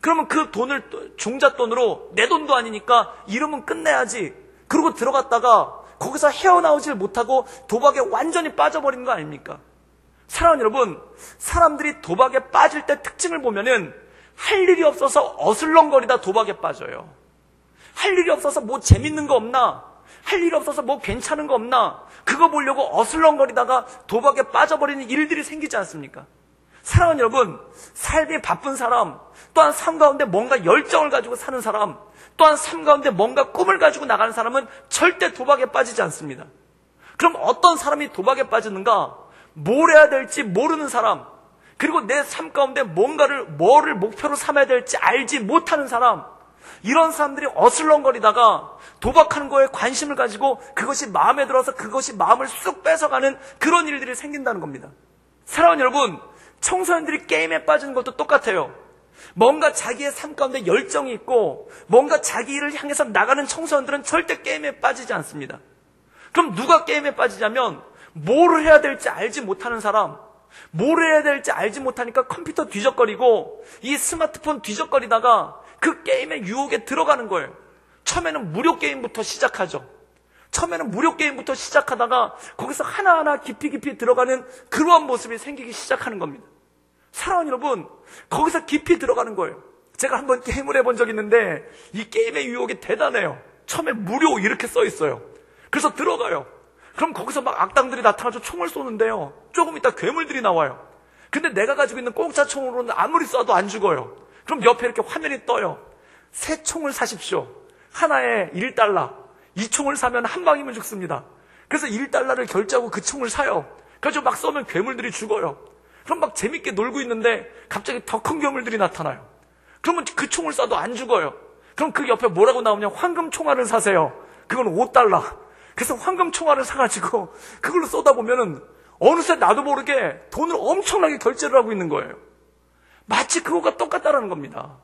그러면 그 돈을 종잣돈으로, 내 돈도 아니니까 이름은 끝내야지, 그러고 들어갔다가 거기서 헤어나오질 못하고 도박에 완전히 빠져버리는 거 아닙니까? 사랑하는 여러분, 사람들이 도박에 빠질 때 특징을 보면은 할 일이 없어서 어슬렁거리다 도박에 빠져요. 할 일이 없어서 뭐 재밌는 거 없나? 할 일이 없어서 뭐 괜찮은 거 없나? 그거 보려고 어슬렁거리다가 도박에 빠져버리는 일들이 생기지 않습니까? 사랑하는 여러분, 삶이 바쁜 사람, 또한 삶 가운데 뭔가 열정을 가지고 사는 사람, 또한 삶 가운데 뭔가 꿈을 가지고 나가는 사람은 절대 도박에 빠지지 않습니다. 그럼 어떤 사람이 도박에 빠지는가? 뭘 해야 될지 모르는 사람, 그리고 내 삶 가운데 뭐를 목표로 삼아야 될지 알지 못하는 사람, 이런 사람들이 어슬렁거리다가 도박하는 거에 관심을 가지고 그것이 마음에 들어서 그것이 마음을 쑥 뺏어가는 그런 일들이 생긴다는 겁니다. 사랑하는 여러분, 청소년들이 게임에 빠지는 것도 똑같아요. 뭔가 자기의 삶 가운데 열정이 있고 뭔가 자기 일을 향해서 나가는 청소년들은 절대 게임에 빠지지 않습니다. 그럼 누가 게임에 빠지냐면, 뭘 해야 될지 알지 못하는 사람, 뭘 해야 될지 알지 못하니까 컴퓨터 뒤적거리고 이 스마트폰 뒤적거리다가 그 게임의 유혹에 들어가는 거예요. 처음에는 무료 게임부터 시작하죠. 처음에는 무료 게임부터 시작하다가 거기서 하나하나 깊이 들어가는 그러한 모습이 생기기 시작하는 겁니다. 사랑하는 여러분, 거기서 깊이 들어가는 거예요. 제가 한번 게임을 해본 적이 있는데 이 게임의 유혹이 대단해요. 처음에 무료 이렇게 써 있어요. 그래서 들어가요. 그럼 거기서 막 악당들이 나타나서 총을 쏘는데요, 조금 있다 괴물들이 나와요. 근데 내가 가지고 있는 공짜 총으로는 아무리 쏴도 안 죽어요. 그럼 옆에 이렇게 화면이 떠요. 새 총을 사십시오. 하나에 $1. 이 총을 사면 한 방이면 죽습니다. 그래서 $1를 결제하고 그 총을 사요. 그래서 막 쏘면 괴물들이 죽어요. 그럼 막 재밌게 놀고 있는데 갑자기 더 큰 괴물들이 나타나요. 그러면 그 총을 쏴도 안 죽어요. 그럼 그 옆에 뭐라고 나오냐? 황금 총알을 사세요. 그건 $5. 그래서 황금 총알을 사가지고 그걸로 쏘다 보면은 어느새 나도 모르게 돈을 엄청나게 결제를 하고 있는 거예요. 마치 그거가 똑같다라는 겁니다.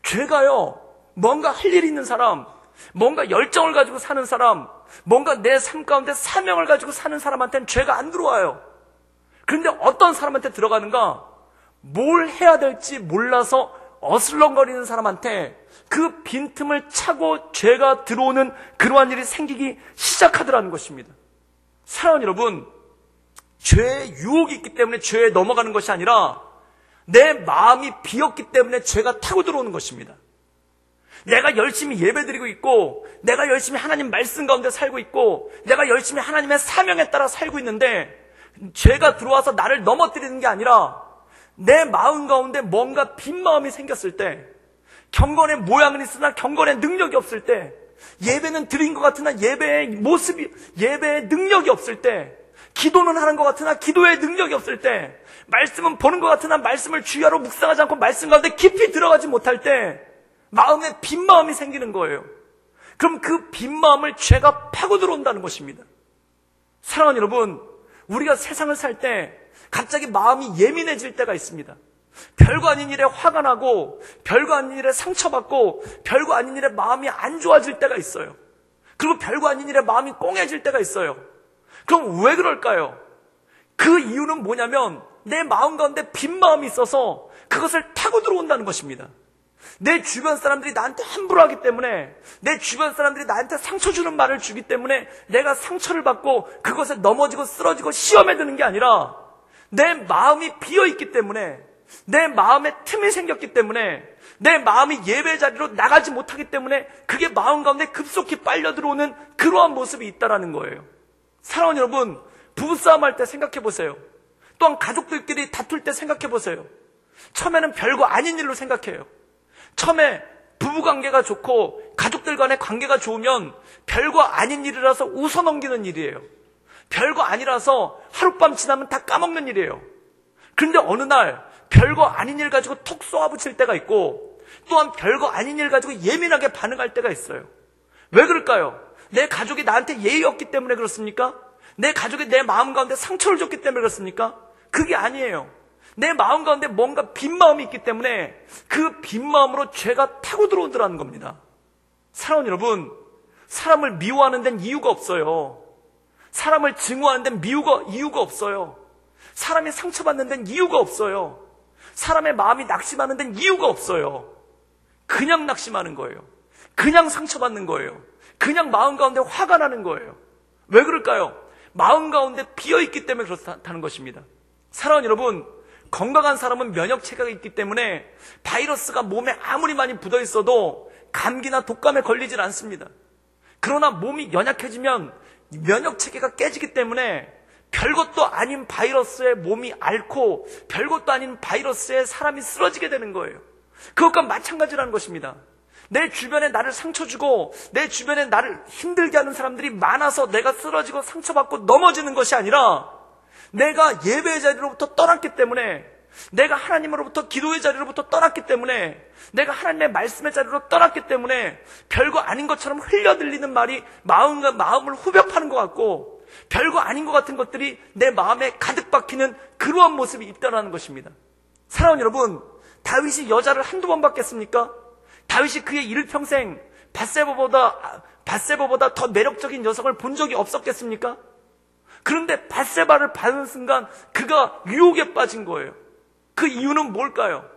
죄가요, 뭔가 할 일이 있는 사람, 뭔가 열정을 가지고 사는 사람, 뭔가 내 삶 가운데 사명을 가지고 사는 사람한테는 죄가 안 들어와요. 그런데 어떤 사람한테 들어가는가? 뭘 해야 될지 몰라서 어슬렁거리는 사람한테 그 빈틈을 차고 죄가 들어오는 그러한 일이 생기기 시작하더라는 것입니다. 사랑하는 여러분, 죄의 유혹이 있기 때문에 죄에 넘어가는 것이 아니라 내 마음이 비었기 때문에 죄가 타고 들어오는 것입니다. 내가 열심히 예배드리고 있고, 내가 열심히 하나님 말씀 가운데 살고 있고, 내가 열심히 하나님의 사명에 따라 살고 있는데 죄가 들어와서 나를 넘어뜨리는 게 아니라 내 마음 가운데 뭔가 빈 마음이 생겼을 때, 경건의 모양은 있으나 경건의 능력이 없을 때, 예배는 드린 것 같으나 예배의 능력이 없을 때, 기도는 하는 것 같으나 기도의 능력이 없을 때, 말씀은 보는 것 같으나 말씀을 주야로 묵상하지 않고 말씀 가운데 깊이 들어가지 못할 때 마음에 빈 마음이 생기는 거예요. 그럼 그 빈 마음을 죄가 파고 들어온다는 것입니다. 사랑하는 여러분, 우리가 세상을 살 때 갑자기 마음이 예민해질 때가 있습니다. 별거 아닌 일에 화가 나고, 별거 아닌 일에 상처받고, 별거 아닌 일에 마음이 안 좋아질 때가 있어요. 그리고 별거 아닌 일에 마음이 꽁해질 때가 있어요. 그럼 왜 그럴까요? 그 이유는 뭐냐면 내 마음 가운데 빈 마음이 있어서 그것을 타고 들어온다는 것입니다. 내 주변 사람들이 나한테 함부로 하기 때문에, 내 주변 사람들이 나한테 상처 주는 말을 주기 때문에 내가 상처를 받고 그것에 넘어지고 쓰러지고 시험에 드는 게 아니라 내 마음이 비어있기 때문에, 내 마음에 틈이 생겼기 때문에, 내 마음이 예배 자리로 나가지 못하기 때문에 그게 마음 가운데 급속히 빨려 들어오는 그러한 모습이 있다라는 거예요. 사랑하는 여러분, 부부싸움 할 때 생각해 보세요. 또한 가족들끼리 다툴 때 생각해 보세요. 처음에는 별거 아닌 일로 생각해요. 처음에 부부관계가 좋고 가족들 간의 관계가 좋으면 별거 아닌 일이라서 웃어넘기는 일이에요. 별거 아니라서 하룻밤 지나면 다 까먹는 일이에요. 그런데 어느 날 별거 아닌 일 가지고 톡 쏘아붙일 때가 있고, 또한 별거 아닌 일 가지고 예민하게 반응할 때가 있어요. 왜 그럴까요? 내 가족이 나한테 예의 없기 때문에 그렇습니까? 내 가족이 내 마음 가운데 상처를 줬기 때문에 그렇습니까? 그게 아니에요. 내 마음 가운데 뭔가 빈 마음이 있기 때문에 그 빈 마음으로 죄가 타고 들어오더라는 겁니다. 사랑하는 여러분, 사람을 미워하는 데는 이유가 없어요. 사람을 증오하는 데는 이유가 없어요. 사람이 상처받는 데는 이유가 없어요. 사람의 마음이 낙심하는 데는 이유가 없어요. 그냥 낙심하는 거예요. 그냥 상처받는 거예요. 그냥 마음 가운데 화가 나는 거예요. 왜 그럴까요? 마음 가운데 비어있기 때문에 그렇다는 것입니다. 사랑하는 여러분, 건강한 사람은 면역체계가 있기 때문에 바이러스가 몸에 아무리 많이 묻어있어도 감기나 독감에 걸리질 않습니다. 그러나 몸이 연약해지면 면역체계가 깨지기 때문에 별것도 아닌 바이러스에 몸이 앓고 별것도 아닌 바이러스에 사람이 쓰러지게 되는 거예요. 그것과 마찬가지라는 것입니다. 내 주변에 나를 상처 주고 내 주변에 나를 힘들게 하는 사람들이 많아서 내가 쓰러지고 상처받고 넘어지는 것이 아니라 내가 예배의 자리로부터 떠났기 때문에, 내가 하나님으로부터 기도의 자리로부터 떠났기 때문에, 내가 하나님의 말씀의 자리로 떠났기 때문에 별거 아닌 것처럼 흘려들리는 말이 마음을 후벼파는 것 같고 별거 아닌 것 같은 것들이 내 마음에 가득 박히는 그러한 모습이 있다는 것입니다. 사랑하는 여러분, 다윗이 여자를 한두 번 봤겠습니까? 다윗이 그의 일평생 밧세바보다 더 매력적인 여성을 본 적이 없었겠습니까? 그런데 밧세바를 받은 순간 그가 유혹에 빠진 거예요. 그 이유는 뭘까요?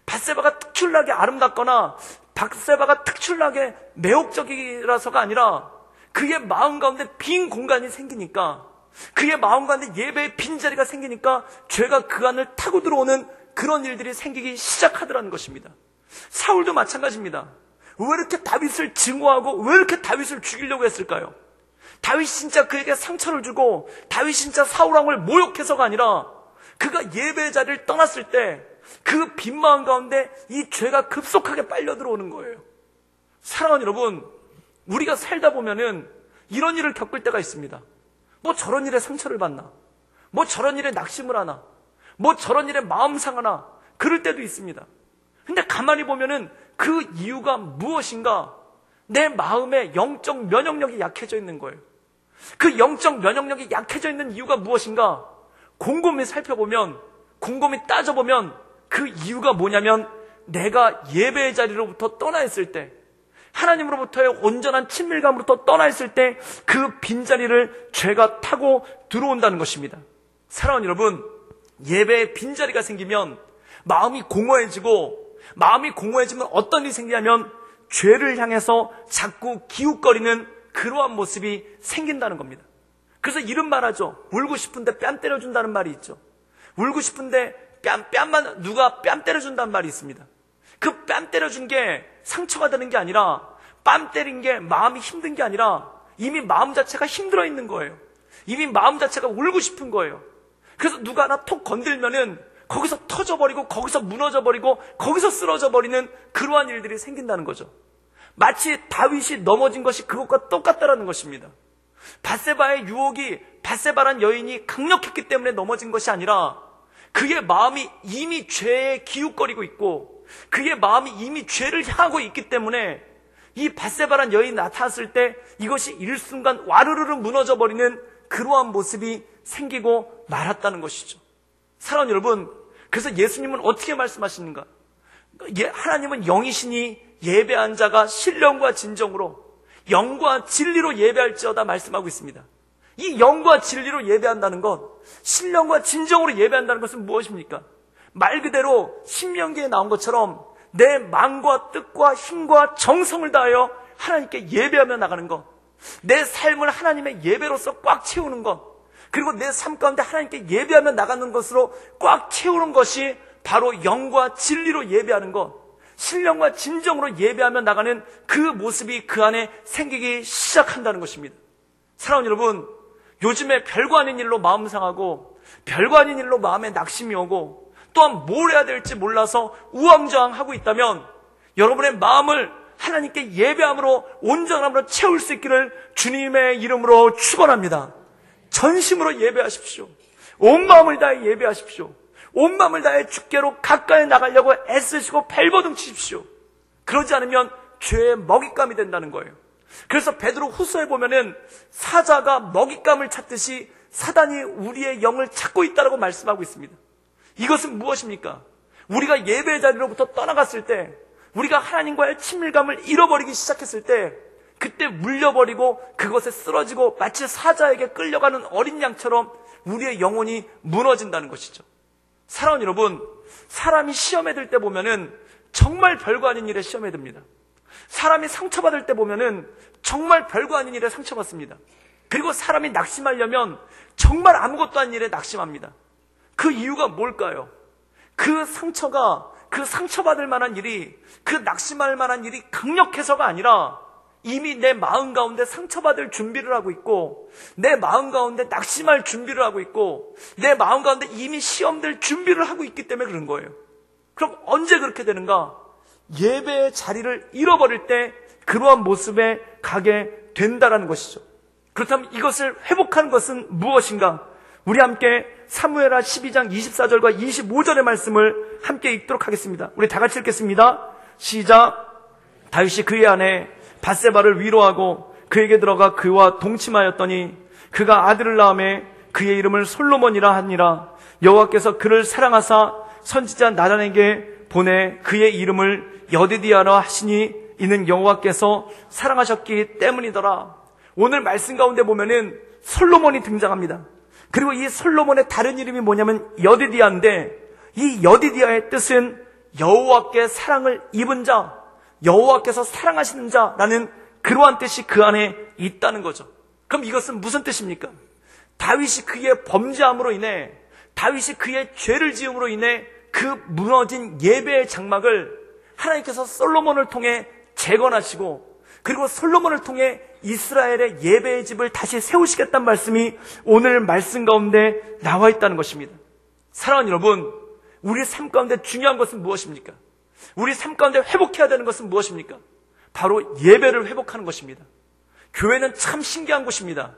밧세바가 특출나게 아름답거나 밧세바가 특출나게 매혹적이라서가 아니라 그의 마음 가운데 빈 공간이 생기니까, 그의 마음 가운데 예배의 빈자리가 생기니까 죄가 그 안을 타고 들어오는 그런 일들이 생기기 시작하더라는 것입니다. 사울도 마찬가지입니다. 왜 이렇게 다윗을 증오하고 왜 이렇게 다윗을 죽이려고 했을까요? 다윗이 진짜 그에게 상처를 주고 다윗이 진짜 사울왕을 모욕해서가 아니라 그가 예배의 자리를 떠났을 때 그 빈 마음 가운데 이 죄가 급속하게 빨려 들어오는 거예요. 사랑하는 여러분, 우리가 살다 보면은 이런 일을 겪을 때가 있습니다. 뭐 저런 일에 상처를 받나? 뭐 저런 일에 낙심을 하나? 뭐 저런 일에 마음 상하나? 그럴 때도 있습니다. 근데 가만히 보면은 그 이유가 무엇인가? 내 마음의 영적 면역력이 약해져 있는 거예요. 그 영적 면역력이 약해져 있는 이유가 무엇인가? 곰곰이 살펴보면, 곰곰이 따져보면 그 이유가 뭐냐면 내가 예배의 자리로부터 떠나 있을 때, 하나님으로부터의 온전한 친밀감으로부터 떠나 있을 때 그 빈자리를 죄가 타고 들어온다는 것입니다. 사랑하는 여러분, 예배에 빈자리가 생기면 마음이 공허해지고, 마음이 공허해지면 어떤 일이 생기냐면 죄를 향해서 자꾸 기웃거리는 그러한 모습이 생긴다는 겁니다. 그래서 이런 말 하죠. 울고 싶은데 뺨 때려준다는 말이 있죠. 울고 싶은데 누가 뺨 때려준다는 말이 있습니다. 그 뺨 때려준 게 상처가 되는 게 아니라, 뺨 때린 게 마음이 힘든 게 아니라 이미 마음 자체가 힘들어 있는 거예요. 이미 마음 자체가 울고 싶은 거예요. 그래서 누가 하나 톡 건들면은 거기서 터져버리고 거기서 무너져버리고 거기서 쓰러져버리는 그러한 일들이 생긴다는 거죠. 마치 다윗이 넘어진 것이 그것과 똑같다라는 것입니다. 밧세바의 유혹이, 밧세바란 여인이 강력했기 때문에 넘어진 것이 아니라 그의 마음이 이미 죄에 기웃거리고 있고 그의 마음이 이미 죄를 향하고 있기 때문에 이 밧세바란 여인이 나타났을 때 이것이 일순간 와르르르 무너져버리는 그러한 모습이 생기고 말았다는 것이죠. 사랑하는 여러분, 그래서 예수님은 어떻게 말씀하시는가? 하나님은 영이시니 예배한 자가 신령과 진정으로 영과 진리로 예배할지어다 말씀하고 있습니다. 이 영과 진리로 예배한다는 것, 신령과 진정으로 예배한다는 것은 무엇입니까? 말 그대로 신명기에 나온 것처럼 내 마음과 뜻과 힘과 정성을 다하여 하나님께 예배하며 나가는 것, 내 삶을 하나님의 예배로서 꽉 채우는 것, 그리고 내 삶 가운데 하나님께 예배하며 나가는 것으로 꽉 채우는 것이 바로 영과 진리로 예배하는 것, 신령과 진정으로 예배하며 나가는 그 모습이 그 안에 생기기 시작한다는 것입니다. 사랑하는 여러분, 요즘에 별거 아닌 일로 마음 상하고 별거 아닌 일로 마음에 낙심이 오고 또한 뭘 해야 될지 몰라서 우왕좌왕하고 있다면 여러분의 마음을 하나님께 예배함으로 온전함으로 채울 수 있기를 주님의 이름으로 축원합니다. 전심으로 예배하십시오. 온 마음을 다해 예배하십시오. 온 마음을 다해 주께로 가까이 나가려고 애쓰시고 발버둥 치십시오. 그러지 않으면 죄의 먹잇감이 된다는 거예요. 그래서 베드로 후서에 보면은 사자가 먹잇감을 찾듯이 사단이 우리의 영을 찾고 있다고 말씀하고 있습니다. 이것은 무엇입니까? 우리가 예배의 자리로부터 떠나갔을 때, 우리가 하나님과의 친밀감을 잃어버리기 시작했을 때, 그때 물려버리고 그것에 쓰러지고 마치 사자에게 끌려가는 어린 양처럼 우리의 영혼이 무너진다는 것이죠. 사랑하는 여러분, 사람이 시험에 들 때 보면은 정말 별거 아닌 일에 시험에 듭니다. 사람이 상처받을 때 보면은 정말 별거 아닌 일에 상처받습니다. 그리고 사람이 낙심하려면 정말 아무것도 아닌 일에 낙심합니다. 그 이유가 뭘까요? 그 상처가, 그 상처받을 만한 일이, 그 낙심할 만한 일이 강력해서가 아니라 이미 내 마음 가운데 상처받을 준비를 하고 있고, 내 마음 가운데 낙심할 준비를 하고 있고, 내 마음 가운데 이미 시험될 준비를 하고 있기 때문에 그런 거예요. 그럼 언제 그렇게 되는가? 예배의 자리를 잃어버릴 때 그러한 모습에 가게 된다라는 것이죠. 그렇다면 이것을 회복하는 것은 무엇인가? 우리 함께 사무엘하 12장 24절과 25절의 말씀을 함께 읽도록 하겠습니다. 우리 다 같이 읽겠습니다. 시작. 다윗이 그의 아내 밧세바를 위로하고 그에게 들어가 그와 동침하였더니 그가 아들을 낳음에 그의 이름을 솔로몬이라 하니라. 여호와께서 그를 사랑하사 선지자 나단에게 보내 그의 이름을 여디디아라 하시니 이는 여호와께서 사랑하셨기 때문이더라. 오늘 말씀 가운데 보면은 솔로몬이 등장합니다. 그리고 이 솔로몬의 다른 이름이 뭐냐면 여디디아인데, 이 여디디아의 뜻은 여호와께 사랑을 입은 자, 여호와께서 사랑하시는 자라는 그러한 뜻이 그 안에 있다는 거죠. 그럼 이것은 무슨 뜻입니까? 다윗이 그의 범죄함으로 인해, 다윗이 그의 죄를 지음으로 인해 그 무너진 예배의 장막을 하나님께서 솔로몬을 통해 재건하시고, 그리고 솔로몬을 통해 이스라엘의 예배의 집을 다시 세우시겠다는 말씀이 오늘 말씀 가운데 나와 있다는 것입니다. 사랑하는 여러분, 우리 삶 가운데 중요한 것은 무엇입니까? 우리 삶 가운데 회복해야 되는 것은 무엇입니까? 바로 예배를 회복하는 것입니다. 교회는 참 신기한 곳입니다.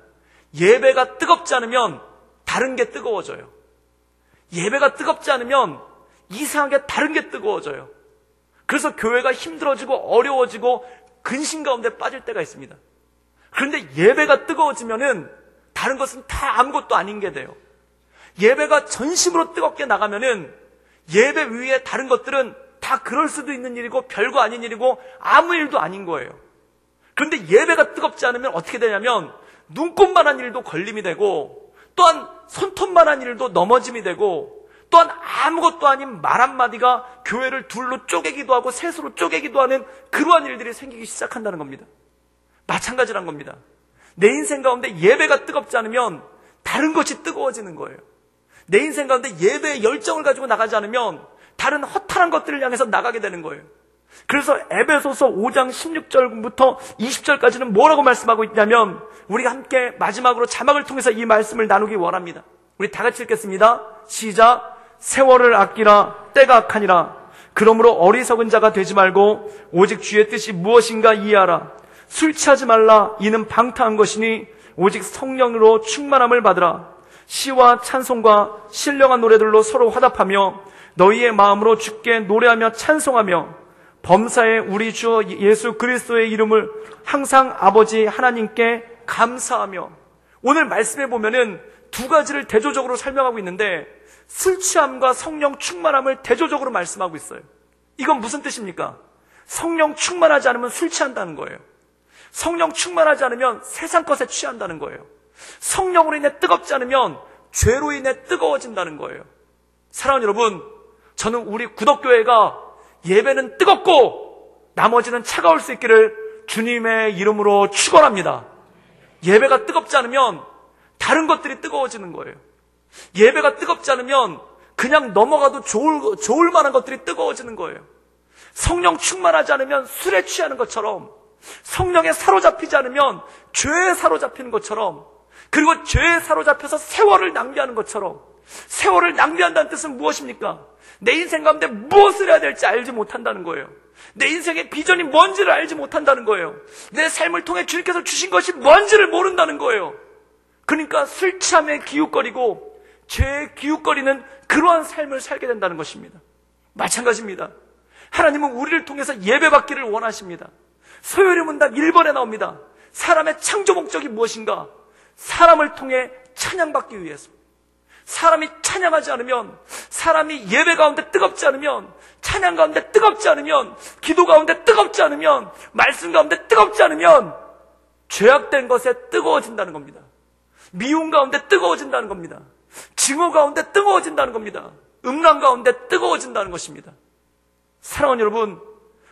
예배가 뜨겁지 않으면 다른 게 뜨거워져요. 예배가 뜨겁지 않으면 이상하게 다른 게 뜨거워져요. 그래서 교회가 힘들어지고 어려워지고 근심 가운데 빠질 때가 있습니다. 그런데 예배가 뜨거워지면은 다른 것은 다 아무것도 아닌 게 돼요. 예배가 전심으로 뜨겁게 나가면은 예배 위에 다른 것들은 다 그럴 수도 있는 일이고 별거 아닌 일이고 아무 일도 아닌 거예요. 그런데 예배가 뜨겁지 않으면 어떻게 되냐면 눈꽃만한 일도 걸림이 되고, 또한 손톱만한 일도 넘어짐이 되고, 또한 아무것도 아닌 말 한마디가 교회를 둘로 쪼개기도 하고 셋으로 쪼개기도 하는 그러한 일들이 생기기 시작한다는 겁니다. 마찬가지란 겁니다. 내 인생 가운데 예배가 뜨겁지 않으면 다른 것이 뜨거워지는 거예요. 내 인생 가운데 예배의 열정을 가지고 나가지 않으면 다른 허탈한 것들을 향해서 나가게 되는 거예요. 그래서 에베소서 5장 16절부터 20절까지는 뭐라고 말씀하고 있냐면, 우리가 함께 마지막으로 자막을 통해서 이 말씀을 나누기 원합니다. 우리 다 같이 읽겠습니다. 시작. 세월을 아끼라. 때가 악하니라. 그러므로 어리석은 자가 되지 말고 오직 주의 뜻이 무엇인가 이해하라. 술 취하지 말라. 이는 방탕한 것이니 오직 성령으로 충만함을 받으라. 시와 찬송과 신령한 노래들로 서로 화답하며 너희의 마음으로 주께 노래하며 찬송하며 범사에 우리 주 예수 그리스도의 이름을 항상 아버지 하나님께 감사하며. 오늘 말씀에 보면은 두 가지를 대조적으로 설명하고 있는데, 술 취함과 성령 충만함을 대조적으로 말씀하고 있어요. 이건 무슨 뜻입니까? 성령 충만하지 않으면 술 취한다는 거예요. 성령 충만하지 않으면 세상 것에 취한다는 거예요. 성령으로 인해 뜨겁지 않으면 죄로 인해 뜨거워진다는 거예요. 사랑하는 여러분, 저는 우리 구덕교회가 예배는 뜨겁고 나머지는 차가울 수 있기를 주님의 이름으로 축원합니다. 예배가 뜨겁지 않으면 다른 것들이 뜨거워지는 거예요. 예배가 뜨겁지 않으면 그냥 넘어가도 좋을 만한 것들이 뜨거워지는 거예요. 성령 충만하지 않으면 술에 취하는 것처럼, 성령에 사로잡히지 않으면 죄에 사로잡히는 것처럼, 그리고 죄에 사로잡혀서 세월을 낭비하는 것처럼. 세월을 낭비한다는 뜻은 무엇입니까? 내 인생 가운데 무엇을 해야 될지 알지 못한다는 거예요. 내 인생의 비전이 뭔지를 알지 못한다는 거예요. 내 삶을 통해 주님께서 주신 것이 뭔지를 모른다는 거예요. 그러니까 술 취함에 기웃거리고 죄에 기웃거리는 그러한 삶을 살게 된다는 것입니다. 마찬가지입니다. 하나님은 우리를 통해서 예배받기를 원하십니다. 소요리 문답 1번에 나옵니다. 사람의 창조 목적이 무엇인가? 사람을 통해 찬양받기 위해서. 사람이 찬양하지 않으면, 사람이 예배 가운데 뜨겁지 않으면, 찬양 가운데 뜨겁지 않으면, 기도 가운데 뜨겁지 않으면, 말씀 가운데 뜨겁지 않으면 죄악된 것에 뜨거워진다는 겁니다. 미움 가운데 뜨거워진다는 겁니다. 증오 가운데 뜨거워진다는 겁니다. 음란 가운데 뜨거워진다는 것입니다. 사랑하는 여러분,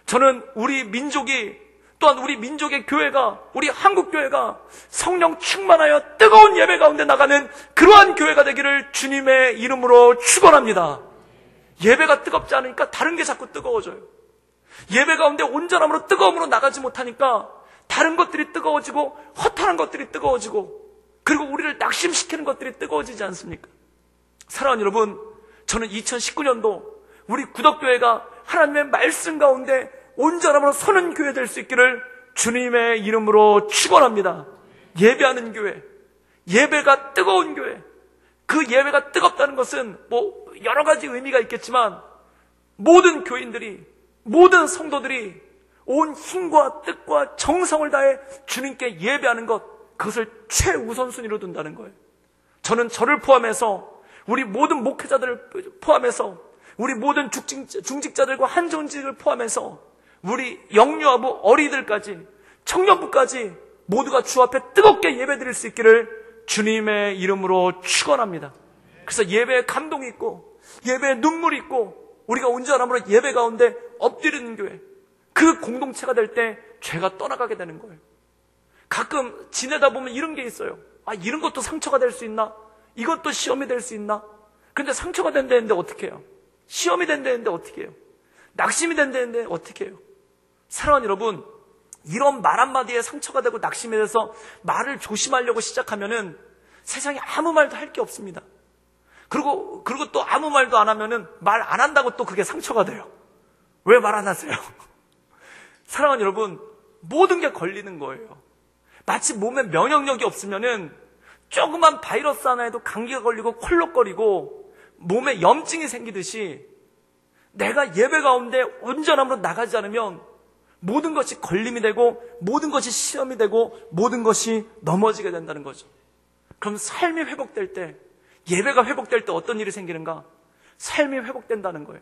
저는 우리 민족이, 또한 우리 민족의 교회가, 우리 한국교회가 성령 충만하여 뜨거운 예배 가운데 나가는 그러한 교회가 되기를 주님의 이름으로 축원합니다. 예배가 뜨겁지 않으니까 다른 게 자꾸 뜨거워져요. 예배 가운데 온전함으로 뜨거움으로 나가지 못하니까 다른 것들이 뜨거워지고 허탈한 것들이 뜨거워지고, 그리고 우리를 낙심시키는 것들이 뜨거워지지 않습니까? 사랑하는 여러분, 저는 2019년도 우리 구덕교회가 하나님의 말씀 가운데 온전함으로 서는 교회 될 수 있기를 주님의 이름으로 축원합니다. 예배하는 교회, 예배가 뜨거운 교회. 그 예배가 뜨겁다는 것은 여러 가지 의미가 있겠지만 모든 교인들이, 모든 성도들이 온 힘과 뜻과 정성을 다해 주님께 예배하는 것, 그것을 최우선순위로 둔다는 거예요. 저는 저를 포함해서 우리 모든 목회자들을 포함해서 우리 모든 중직자들과 한정직을 포함해서 우리 영유아부 어린이들까지 청년부까지 모두가 주 앞에 뜨겁게 예배드릴 수 있기를 주님의 이름으로 축원합니다. 그래서 예배에 감동이 있고 예배에 눈물이 있고 우리가 온전함으로 예배 가운데 엎드리는 교회, 그 공동체가 될 때 죄가 떠나가게 되는 거예요. 가끔 지내다 보면 이런 게 있어요. 이런 것도 상처가 될 수 있나? 이것도 시험이 될 수 있나? 근데 상처가 된다는데 어떻게 해요? 시험이 된다는데 어떻게 해요? 낙심이 된다는데 어떻게 해요? 사랑하는 여러분, 이런 말 한마디에 상처가 되고 낙심이 돼서 말을 조심하려고 시작하면은 세상에 아무 말도 할 게 없습니다. 그리고 또 아무 말도 안 하면은 말 안 한다고 또 그게 상처가 돼요. 왜 말 안 하세요? 사랑하는 여러분, 모든 게 걸리는 거예요. 마치 몸에 면역력이 없으면은 조그만 바이러스 하나에도 감기가 걸리고 콜록거리고 몸에 염증이 생기듯이 내가 예배 가운데 온전함으로 나가지 않으면 모든 것이 걸림이 되고 모든 것이 시험이 되고 모든 것이 넘어지게 된다는 거죠. 그럼 삶이 회복될 때, 예배가 회복될 때 어떤 일이 생기는가? 삶이 회복된다는 거예요.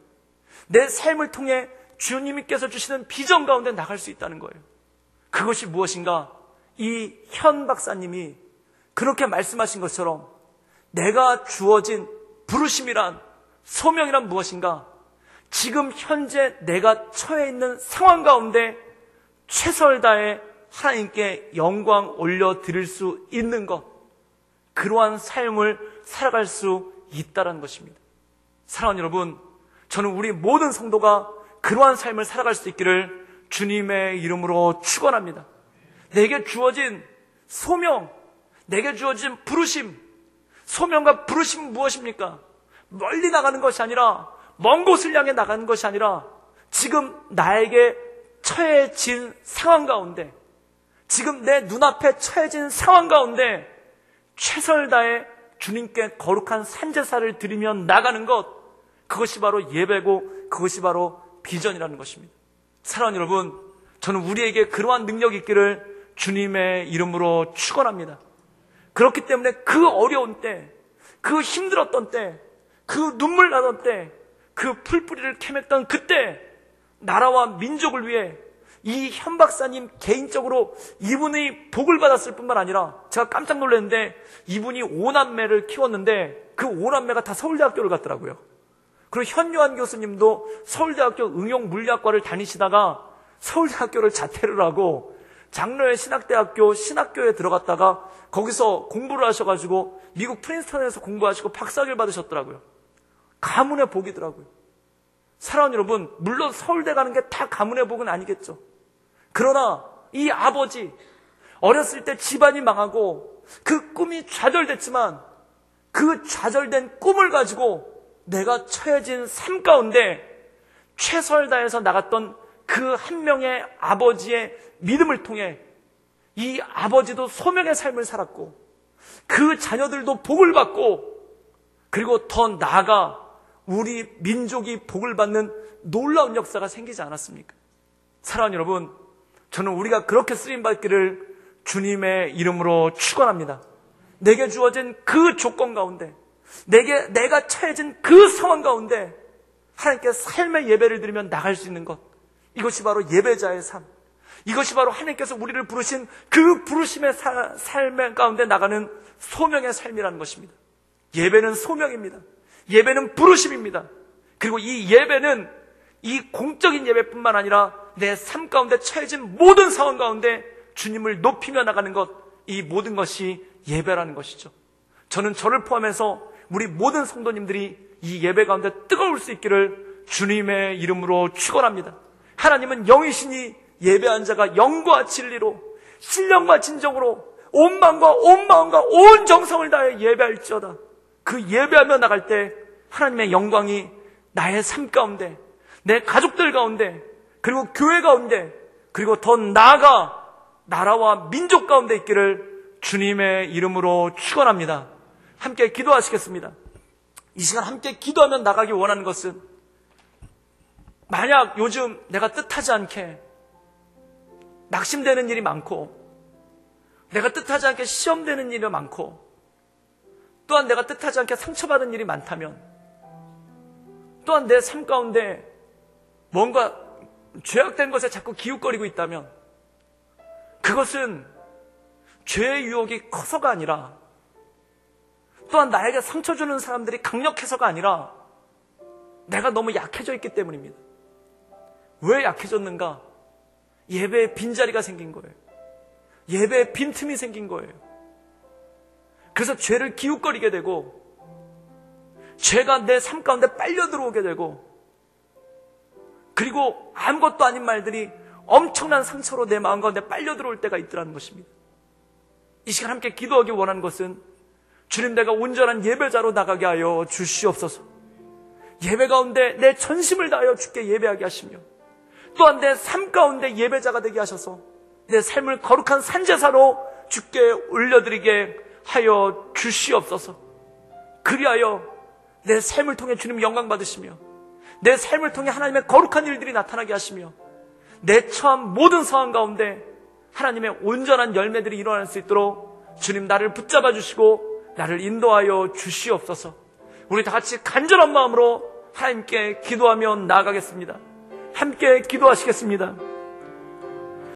내 삶을 통해 주님께서 주시는 비전 가운데 나갈 수 있다는 거예요. 그것이 무엇인가? 이 현 박사님이 그렇게 말씀하신 것처럼 내가 주어진 부르심이란, 소명이란 무엇인가? 지금 현재 내가 처해 있는 상황 가운데 최선을 다해 하나님께 영광 올려드릴 수 있는 것, 그러한 삶을 살아갈 수 있다는 것입니다. 사랑하는 여러분, 저는 우리 모든 성도가 그러한 삶을 살아갈 수 있기를 주님의 이름으로 축원합니다. 내게 주어진 소명, 내게 주어진 부르심, 소명과 부르심은 무엇입니까? 멀리 나가는 것이 아니라, 먼 곳을 향해 나가는 것이 아니라 지금 나에게 처해진 상황 가운데, 지금 내 눈앞에 처해진 상황 가운데 최선을 다해 주님께 거룩한 산제사를 드리며 나가는 것, 그것이 바로 예배고 그것이 바로 비전이라는 것입니다. 사랑하는 여러분, 저는 우리에게 그러한 능력이 있기를 주님의 이름으로 축원합니다. 그렇기 때문에 그 어려운 때, 그 힘들었던 때, 그 눈물 나던 때, 그 풀뿌리를 캐맸던 그때 나라와 민족을 위해 이 현 박사님 개인적으로 이분이 복을 받았을 뿐만 아니라 제가 깜짝 놀랐는데 이분이 5남매를 키웠는데 그 5남매가 다 서울대학교를 갔더라고요. 그리고 현요한 교수님도 서울대학교 응용물리학과를 다니시다가 서울대학교를 자퇴를 하고 장로의 신학대학교 신학교에 들어갔다가 거기서 공부를 하셔가지고 미국 프린스턴에서 공부하시고 박사학위를 받으셨더라고요. 가문의 복이더라고요. 사랑하는 여러분, 물론 서울대 가는 게 다 가문의 복은 아니겠죠. 그러나 이 아버지, 어렸을 때 집안이 망하고 그 꿈이 좌절됐지만 그 좌절된 꿈을 가지고 내가 처해진 삶 가운데 최선을 다해서 나갔던 그 한 명의 아버지의 믿음을 통해 이 아버지도 소명의 삶을 살았고 그 자녀들도 복을 받고 그리고 더 나아가 우리 민족이 복을 받는 놀라운 역사가 생기지 않았습니까? 사랑하는 여러분, 저는 우리가 그렇게 쓰임받기를 주님의 이름으로 축원합니다. 내게 주어진 그 조건 가운데, 내가 처해진 그 상황 가운데 하나님께 삶의 예배를 드리며 나갈 수 있는 것, 이것이 바로 예배자의 삶, 이것이 바로 하나님께서 우리를 부르신 그 부르심의 삶 가운데 나가는 소명의 삶이라는 것입니다. 예배는 소명입니다. 예배는 부르심입니다. 그리고 이 예배는 이 공적인 예배뿐만 아니라 내 삶 가운데 처해진 모든 상황 가운데 주님을 높이며 나가는 것, 이 모든 것이 예배라는 것이죠. 저는 저를 포함해서 우리 모든 성도님들이 이 예배 가운데 뜨거울 수 있기를 주님의 이름으로 축원합니다. 하나님은 영이시니 예배한 자가 영과 진리로 신령과 진정으로 온 마음과 온 정성을 다해 예배할지어다. 그 예배하며 나갈 때 하나님의 영광이 나의 삶 가운데, 내 가족들 가운데, 그리고 교회 가운데, 그리고 더 나아가 나라와 민족 가운데 있기를 주님의 이름으로 축원합니다. 함께 기도하시겠습니다. 이 시간 함께 기도하며 나가기 원하는 것은, 만약 요즘 내가 뜻하지 않게 낙심되는 일이 많고, 내가 뜻하지 않게 시험되는 일이 많고, 또한 내가 뜻하지 않게 상처받은 일이 많다면, 또한 내 삶 가운데 뭔가 죄악된 것에 자꾸 기웃거리고 있다면, 그것은 죄의 유혹이 커서가 아니라, 또한 나에게 상처 주는 사람들이 강력해서가 아니라 내가 너무 약해져 있기 때문입니다. 왜 약해졌는가? 예배에 빈자리가 생긴 거예요. 예배에 빈틈이 생긴 거예요. 그래서 죄를 기웃거리게 되고, 죄가 내 삶 가운데 빨려 들어오게 되고, 그리고 아무것도 아닌 말들이 엄청난 상처로 내 마음 가운데 빨려 들어올 때가 있더라는 것입니다. 이 시간 함께 기도하기 원하는 것은, 주님, 내가 온전한 예배자로 나가게 하여 주시옵소서. 예배 가운데 내 전심을 다하여 주께 예배하게 하시며, 또한 내 삶 가운데 예배자가 되게 하셔서 내 삶을 거룩한 산제사로 주께 올려드리게 하여 주시옵소서. 그리하여 내 삶을 통해 주님 영광 받으시며, 내 삶을 통해 하나님의 거룩한 일들이 나타나게 하시며, 내 처한 모든 상황 가운데 하나님의 온전한 열매들이 일어날 수 있도록 주님 나를 붙잡아 주시고 나를 인도하여 주시옵소서. 우리 다 같이 간절한 마음으로 하나님께 기도하며 나아가겠습니다. 함께 기도하시겠습니다.